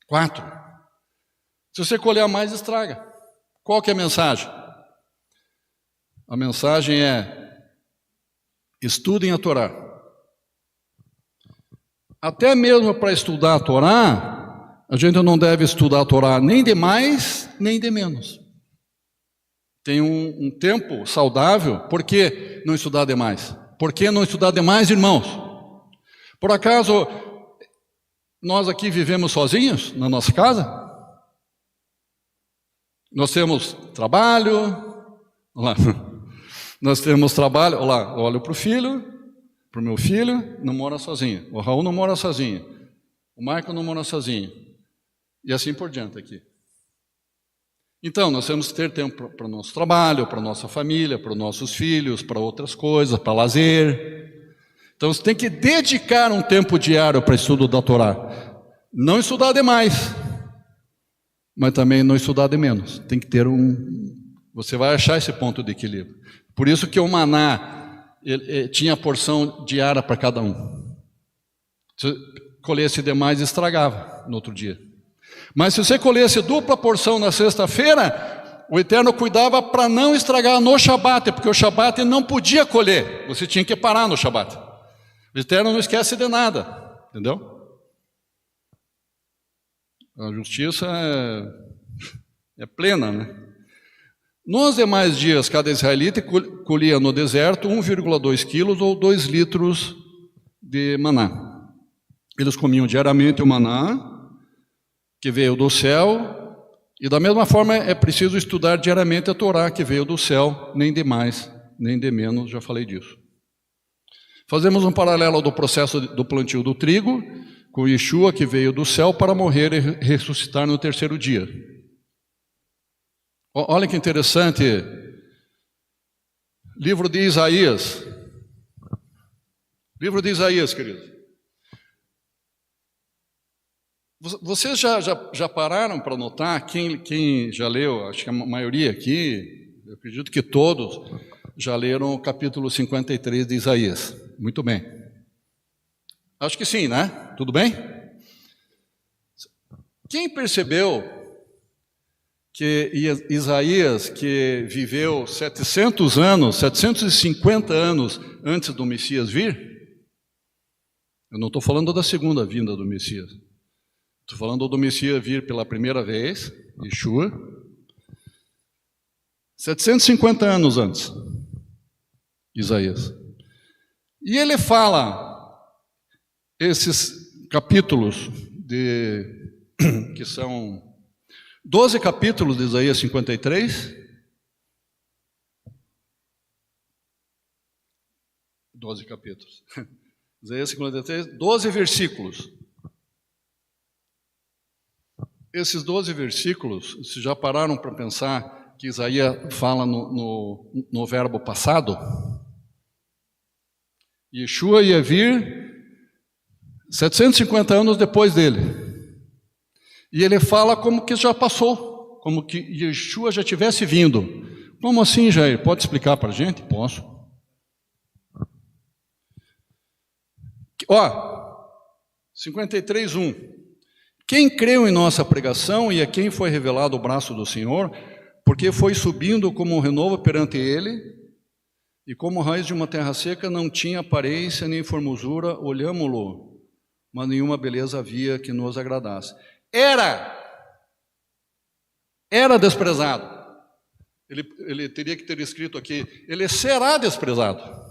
4. Se você colher a mais, estraga. Qual que é a mensagem? A mensagem é: estudem a Torá. Até mesmo para estudar a Torá, a gente não deve estudar a Torá nem de mais, nem de menos. Tem um tempo saudável. Por que não estudar demais? Por que não estudar demais, irmãos? Por acaso, nós aqui vivemos sozinhos na nossa casa? Nós temos trabalho, olha lá. Nós temos trabalho, olha lá, olho para o filho, para o meu filho, não mora sozinho. O Raul não mora sozinho. O Marco não mora sozinho. E assim por diante aqui. Então, nós temos que ter tempo para o nosso trabalho, para a nossa família, para os nossos filhos, para outras coisas, para lazer. Então, você tem que dedicar um tempo diário para estudo da Torá. Não estudar demais, mas também não estudar de menos. Tem que ter Você vai achar esse ponto de equilíbrio. Por isso que o maná tinha porção diária para cada um. Se colhesse demais, estragava no outro dia. Mas se você colhesse dupla porção na sexta-feira, o Eterno cuidava para não estragar no Shabat, porque o Shabat não podia colher, você tinha que parar no Shabat. O Eterno não esquece de nada, entendeu? A justiça é plena, né? Nos demais dias, cada israelita colhia no deserto 1,2 quilos ou 2 litros de maná. Eles comiam diariamente o maná que veio do céu, e da mesma forma é preciso estudar diariamente a Torá que veio do céu, nem de mais, nem de menos, já falei disso. Fazemos um paralelo do processo do plantio do trigo, com Yeshua que veio do céu para morrer e ressuscitar no 3º dia. Olha que interessante, livro de Isaías. Livro de Isaías, querido. Vocês já pararam para notar, quem já leu, acho que a maioria aqui, eu acredito que todos, já leram o capítulo 53 de Isaías. Muito bem. Acho que sim, né? Tudo bem? Quem percebeu que Isaías, que viveu 750 anos antes do Messias vir, eu não estou falando da segunda vinda do Messias, estou falando do Messias vir pela primeira vez, Yeshua, 750 anos antes. Isaías. E ele fala esses capítulos que são 12 capítulos de Isaías 53. 12 capítulos. Isaías 53, 12 versículos. Esses 12 versículos, se já pararam para pensar que Isaías fala no verbo passado? Yeshua ia vir 750 anos depois dele. E ele fala como que já passou, como que Yeshua já tivesse vindo. Como assim, Jair? Pode explicar para a gente? Posso. Ó, 53:1. Quem creu em nossa pregação e a quem foi revelado o braço do Senhor, porque foi subindo como um renovo perante ele, e como raiz de uma terra seca, não tinha aparência nem formosura, olhámo-lo, mas nenhuma beleza havia que nos agradasse. Era desprezado. Ele teria que ter escrito aqui, ele será desprezado.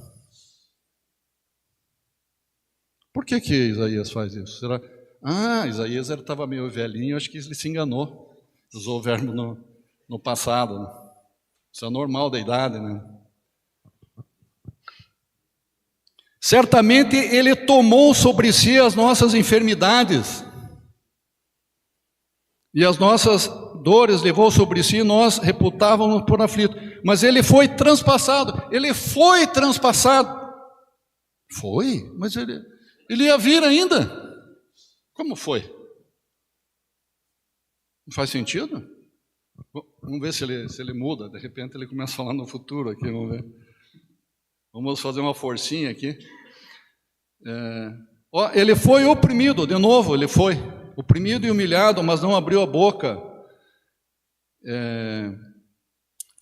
Por que Isaías faz isso? Será? Isaías estava meio velhinho, acho que ele se enganou. Usou o verbo no passado. Né? Isso é normal da idade, né? Certamente ele tomou sobre si as nossas enfermidades e as nossas dores levou sobre si, e nós reputávamos por aflito. Mas ele foi transpassado. Foi, mas ele ia vir ainda. Como foi? Não faz sentido? Vamos ver se ele muda. De repente ele começa a falar no futuro aqui. Vamos ver. Vamos fazer uma forcinha aqui. Ele foi oprimido, de novo, ele foi oprimido e humilhado, mas não abriu a boca.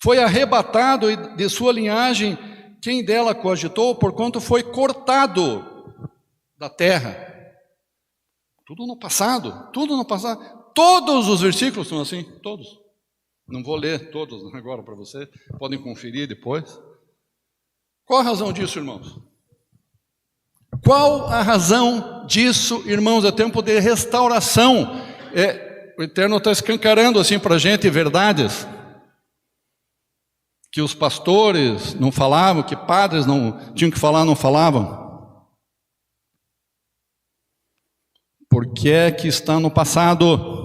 Foi arrebatado e de sua linhagem, quem dela coagitou, porquanto foi cortado da terra. Tudo no passado. Todos os versículos são assim, todos. Não vou ler todos agora para você, podem conferir depois. Qual a razão disso, irmãos? Qual a razão disso, irmãos? É tempo de restauração. O Eterno está escancarando assim para a gente verdades que os pastores não falavam, que padres não tinham que falar, não falavam. Porque é que está no passado.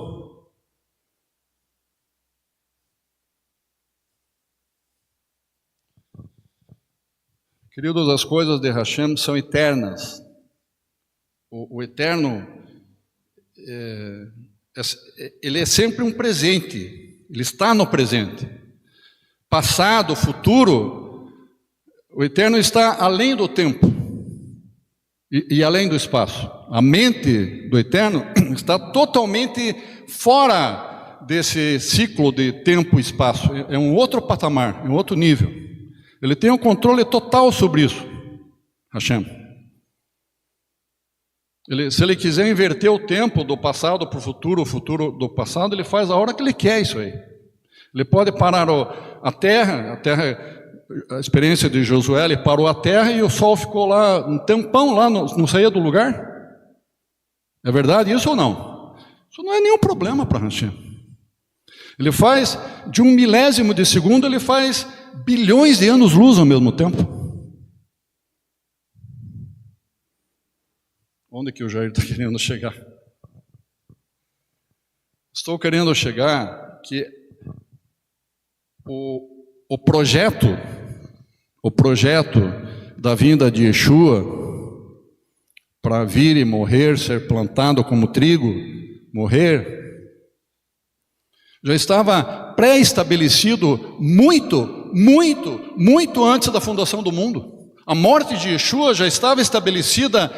Queridos, as coisas de Hashem são eternas. O Eterno, ele é sempre um presente. Ele está no presente. Passado, futuro, o Eterno está além do tempo e além do espaço. A mente do Eterno está totalmente fora desse ciclo de tempo e espaço. É um outro patamar, é um outro nível. Ele tem um controle total sobre isso, Hashem. Se ele quiser inverter o tempo do passado para o futuro do passado, ele faz a hora que ele quer isso aí. Ele pode parar a terra, a experiência de Josué, ele parou a terra e o sol ficou lá, um tempão lá, não saía do lugar. É verdade isso ou não? Isso não é nenhum problema para Hashem. Ele faz, de 1 milésimo de segundo, ele faz bilhões de anos-luz ao mesmo tempo. Onde que o Jair está querendo chegar? Estou querendo chegar que o projeto da vinda de Yeshua para vir e morrer, ser plantado como trigo, morrer, já estava pré-estabelecido muito antes da fundação do mundo. A morte de Yeshua já estava estabelecida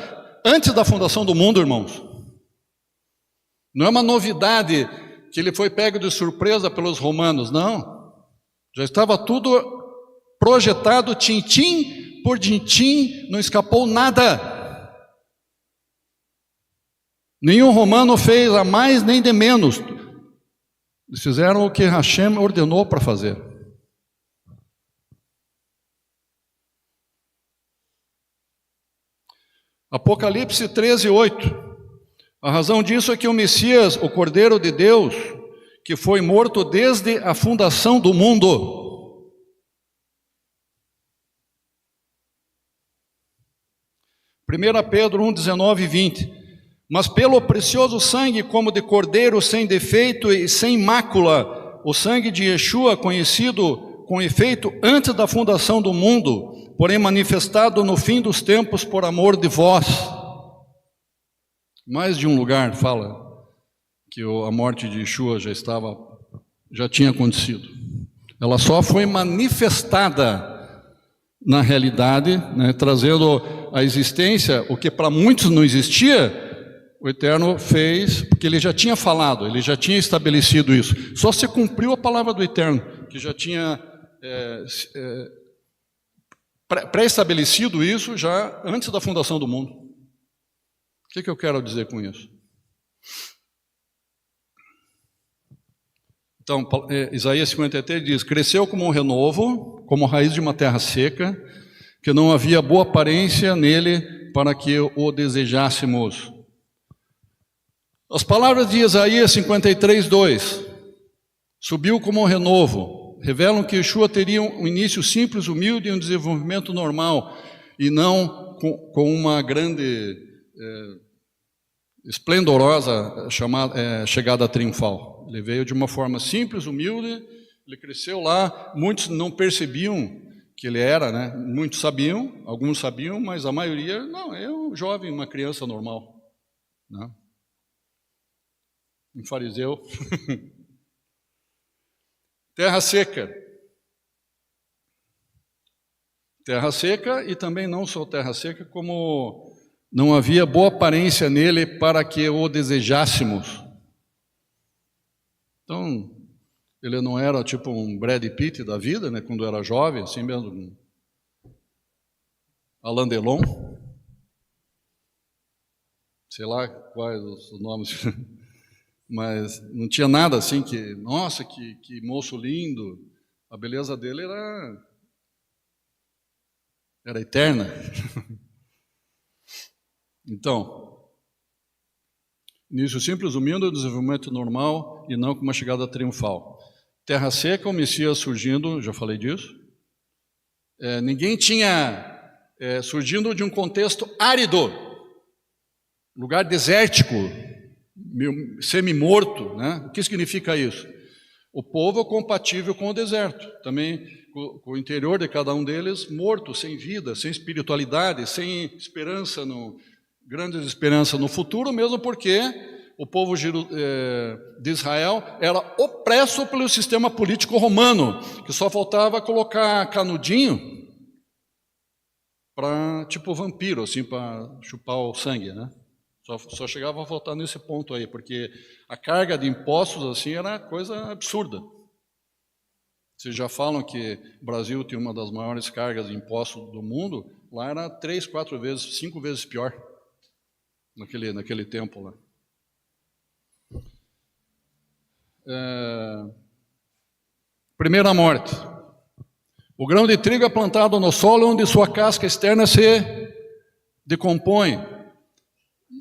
antes da fundação do mundo, irmãos. Não é uma novidade que ele foi pego de surpresa pelos romanos, não. Já estava tudo projetado, tintim por tintim, não escapou nada. Nenhum romano fez a mais nem de menos. Eles fizeram o que Hashem ordenou para fazer. Apocalipse 13:8. A razão disso é que o Messias, o Cordeiro de Deus, que foi morto desde a fundação do mundo. Primeira Pedro 1:19 e 20. Mas pelo precioso sangue, como de cordeiro sem defeito e sem mácula, o sangue de Yeshua, conhecido com efeito antes da fundação do mundo, porém manifestado no fim dos tempos por amor de vós. Mais de um lugar fala que a morte de Yeshua já tinha acontecido. Ela só foi manifestada na realidade, né, trazendo à existência o que para muitos não existia. O Eterno fez, porque Ele já tinha falado, Ele já tinha estabelecido isso. Só se cumpriu a palavra do Eterno, que já tinha pré-estabelecido isso já antes da fundação do mundo. O que eu quero dizer com isso? Então, Isaías 53 diz: cresceu como um renovo, como raiz de uma terra seca, que não havia boa aparência nele para que o desejássemos. As palavras de Isaías 53:2, subiu como um renovo, revelam que Yeshua teria um início simples, humilde e um desenvolvimento normal, e não com uma grande esplendorosa chegada triunfal. Ele veio de uma forma simples, humilde, ele cresceu lá, muitos não percebiam que ele era, né? Muitos sabiam, alguns sabiam, mas a maioria, não, é um jovem, uma criança normal, né? Um fariseu. Terra seca. Terra seca, e também não só terra seca, como não havia boa aparência nele para que o desejássemos. Então, ele não era tipo um Brad Pitt da vida, né, quando era jovem, assim mesmo, Alain Delon, sei lá quais os nomes, mas não tinha nada assim que, nossa, que moço lindo. A beleza dele era eterna. Então, início simples, humilde, desenvolvimento normal e não com uma chegada triunfal. Terra seca, o Messias surgindo, já falei disso. Ninguém tinha surgindo de um contexto árido, lugar desértico, semi-morto, né? O que significa isso? O povo compatível com o deserto, também com o interior de cada um deles morto, sem vida, sem espiritualidade, sem esperança grandes esperanças no futuro, mesmo porque o povo de Israel era opresso pelo sistema político romano, que só faltava colocar canudinho para, tipo vampiro, assim, para chupar o sangue, né? Só chegava a faltar nesse ponto aí, porque a carga de impostos assim era coisa absurda. Vocês já falam que o Brasil tem uma das maiores cargas de impostos do mundo, lá era 3, 4 vezes, 5 vezes pior. Naquele tempo lá. Primeira morte. O grão de trigo é plantado no solo, onde sua casca externa se decompõe,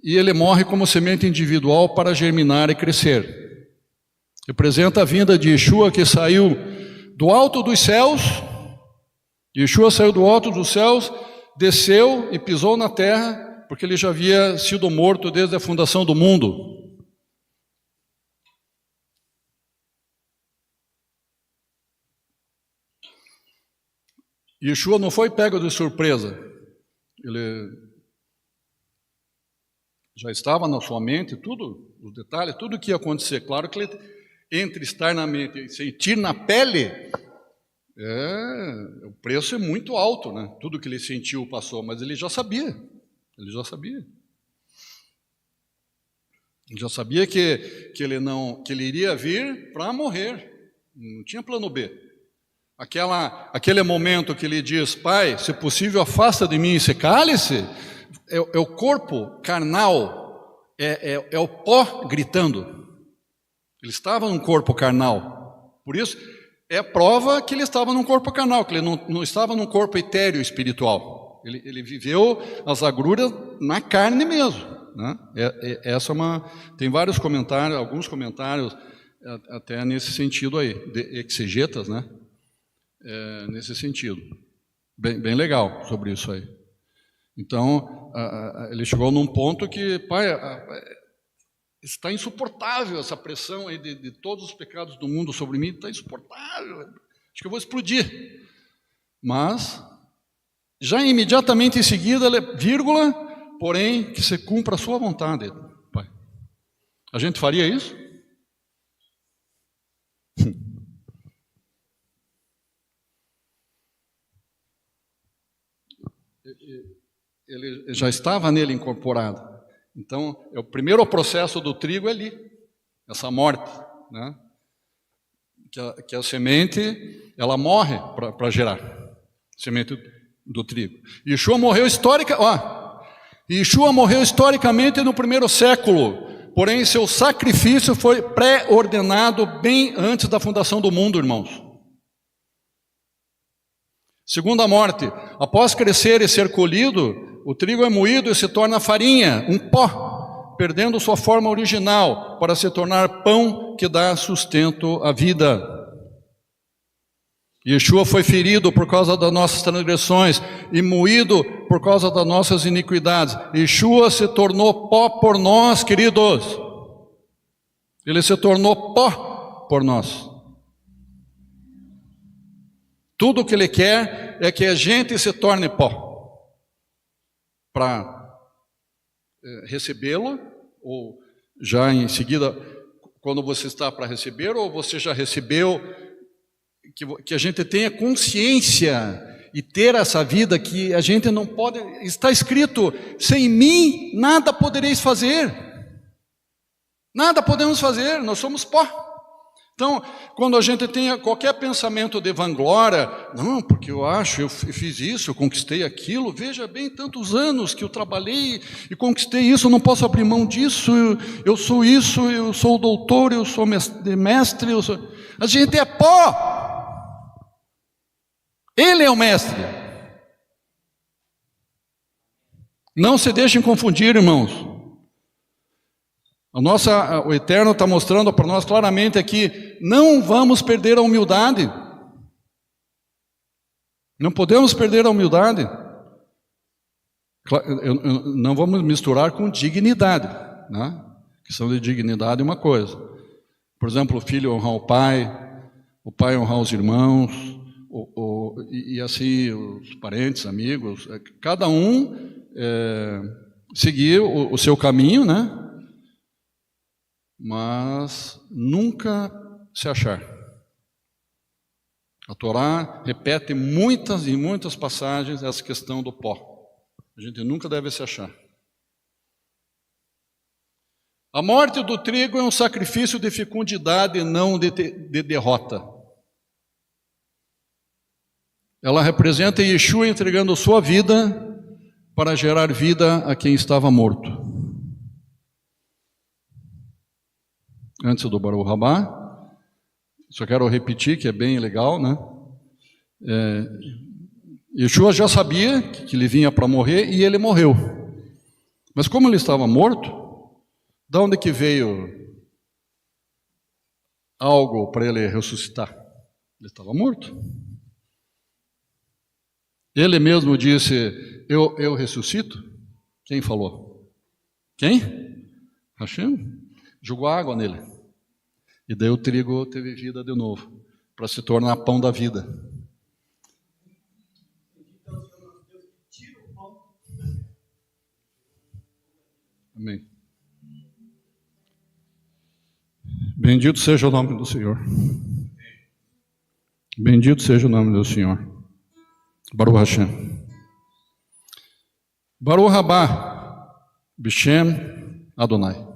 e ele morre como semente individual para germinar e crescer. Representa a vinda de Yeshua, que saiu do alto dos céus. Yeshua saiu do alto dos céus, desceu e pisou na terra, porque ele já havia sido morto desde a fundação do mundo. Yeshua não foi pego de surpresa. Ele já estava na sua mente, tudo, os detalhes, tudo o que ia acontecer. Claro que ele, entre estar na mente e sentir na pele, o preço é muito alto, né? Tudo que ele sentiu passou, mas ele já sabia. Ele já sabia. Ele já sabia que ele iria vir para morrer. Não tinha plano B. Aquele momento que ele diz: Pai, se possível, afasta de mim esse cálice, é o corpo carnal, é o pó gritando. Ele estava num corpo carnal. Por isso, é a prova que ele estava num corpo carnal, que ele não estava num corpo etéreo espiritual. Ele viveu as agruras na carne mesmo, né? Essa é tem vários comentários, alguns comentários até nesse sentido aí, de exegetas, né? Nesse sentido. Bem legal sobre isso aí. Então, ele chegou num ponto que, pai, está insuportável essa pressão aí de todos os pecados do mundo sobre mim, está insuportável, acho que eu vou explodir. Mas, já imediatamente em seguida, vírgula, porém, que se cumpra a sua vontade, pai. A gente faria isso? Ele já estava nele incorporado. Então, o primeiro processo do trigo é ali, essa morte, né? Que a semente, ela morre para gerar, semente do trigo. Yeshua morreu historicamente no primeiro século, porém seu sacrifício foi pré-ordenado bem antes da fundação do mundo, irmãos. Segunda morte, após crescer e ser colhido, o trigo é moído e se torna farinha, um pó, perdendo sua forma original para se tornar pão que dá sustento à vida. Yeshua foi ferido por causa das nossas transgressões e moído por causa das nossas iniquidades. Yeshua se tornou pó por nós, queridos. Ele se tornou pó por nós. Tudo o que Ele quer é que a gente se torne pó. Para recebê-lo, ou já em seguida, quando você está para receber, ou você já recebeu, que a gente tenha consciência e ter essa vida que a gente não pode, está escrito, sem mim nada podereis fazer, nada podemos fazer, nós somos pó. Então, quando a gente tem qualquer pensamento de vanglória, não, porque eu fiz isso, eu conquistei aquilo, veja bem, tantos anos que eu trabalhei e conquistei isso, eu não posso abrir mão disso, eu sou isso, eu sou doutor, eu sou mestre, a gente é pó, Ele é o mestre. Não se deixem confundir, irmãos. O Eterno está mostrando para nós claramente aqui, não vamos perder a humildade. Não podemos perder a humildade. Não vamos misturar com dignidade, né? A questão de dignidade é uma coisa. Por exemplo, o filho honrar o pai honrar os irmãos, e assim os parentes, amigos, cada um seguir o seu caminho, né? Mas nunca se achar. A Torá repete muitas e muitas passagens essa questão do pó. A gente nunca deve se achar. A morte do trigo é um sacrifício de fecundidade, não de derrota. Ela representa Yeshua entregando sua vida para gerar vida a quem estava morto. Antes do Baruch Rabá, só quero repetir que é bem legal, né? Yeshua já sabia que ele vinha para morrer e ele morreu. Mas como ele estava morto, de onde que veio algo para ele ressuscitar? Ele estava morto. Ele mesmo disse, eu ressuscito? Quem falou? Quem? Hashem. Jogou água nele. E daí o trigo teve vida de novo, para se tornar pão da vida. Amém. Bendito seja o nome do Senhor. Bendito seja o nome do Senhor. Baruch Hashem. Baruch Rabá, Bishem Adonai.